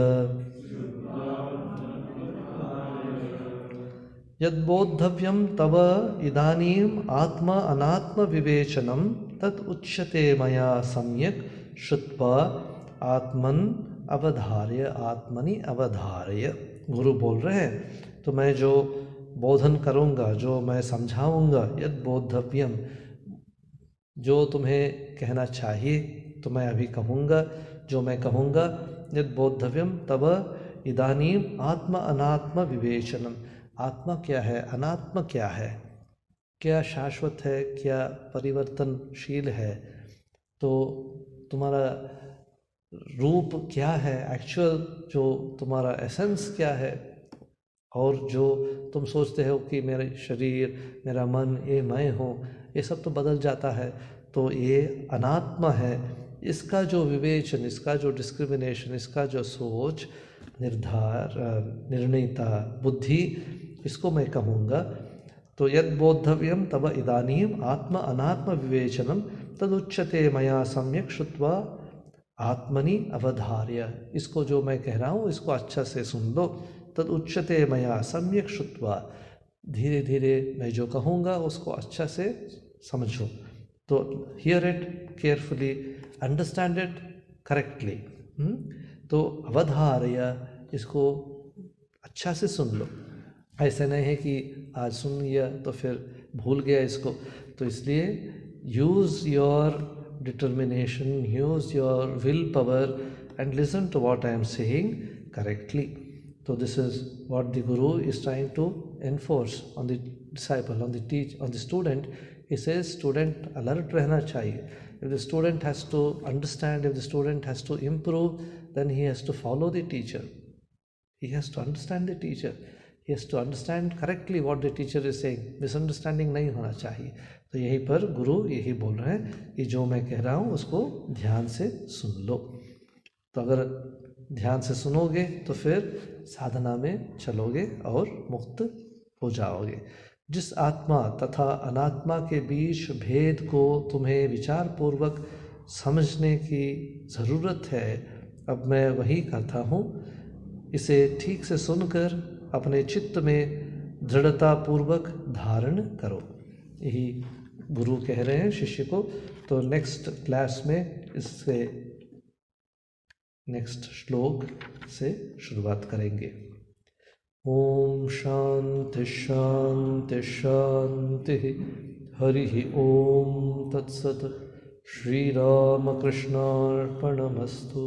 यद्बोद्धव्यं तव इदानीम् आत्मा अनात्म विवेचनम तद उच्यते मया सम्यक श्रुत्वा आत्मन अवधार्य आत्मनि अवधार्य। गुरु बोल रहे हैं तो मैं जो बोधन करूँगा, जो मैं समझाऊँगा, यद बोद्धव्यम, जो तुम्हें कहना चाहिए तो मैं अभी कहूँगा, जो मैं कहूँगा, यद बोद्धव्यम तब इदानीम आत्मा अनात्म विवेचनम। आत्मा क्या है, अनात्मा क्या है, क्या शाश्वत है, क्या परिवर्तनशील है, तो तुम्हारा रूप क्या है, एक्चुअल जो तुम्हारा एसेंस क्या है, और जो तुम सोचते हो कि मेरा शरीर, मेरा मन, ये मैं हूँ, ये सब तो बदल जाता है, तो ये अनात्मा है। इसका जो विवेचन, इसका जो डिस्क्रिमिनेशन, इसका जो सोच, निर्णयता, बुद्धि, इसको मैं कहूँगा। तो यद बोद्धव्यम तब इदानीम आत्मा अनात्म विवेचनम तदुच्यते मया सम्यक श्रुत्वा आत्मनि अवधार्य। इसको जो मैं कह रहा हूँ इसको अच्छा से सुन लो। तदुच्यते मया सम्यक श्रुत्वा, धीरे धीरे मैं जो कहूँगा उसको अच्छा से समझो। तो here it carefully, understand it correctly. तो अवधार्य, इसको अच्छा से सुन लो। ऐसा नहीं है कि आज सुन लिया तो फिर भूल गया इसको। तो इसलिए use your determination, use your willpower and listen to what I am saying correctly. तो this is what the guru is trying to enforce on the disciple, on the student. He says student alert रहना चाहिए. If the student has to understand, if the student has to improve, then he has to follow the teacher. He has to understand the teacher. He has to understand correctly what the teacher is saying. Misunderstanding नहीं होना चाहिए। तो यहीं पर गुरु यही बोल रहे हैं कि जो मैं कह रहा हूँ उसको ध्यान से सुन लो। तो अगर ध्यान से सुनोगे तो फिर साधना में चलोगे और मुक्त हो जाओगे। जिस आत्मा तथा अनात्मा के बीच भेद को तुम्हें विचार पूर्वक समझने की ज़रूरत है, अब मैं वही करता हूँ। इसे ठीक से सुनकर अपने चित्त में दृढ़ता पूर्वक धारण करो। यही गुरु कह रहे हैं शिष्य को। तो नेक्स्ट क्लास में इससे नेक्स्ट श्लोक से शुरुआत करेंगे। ओम शांति शांति शांति। हरि ओम तत्सत। श्री राम कृष्णार्पणमस्तु।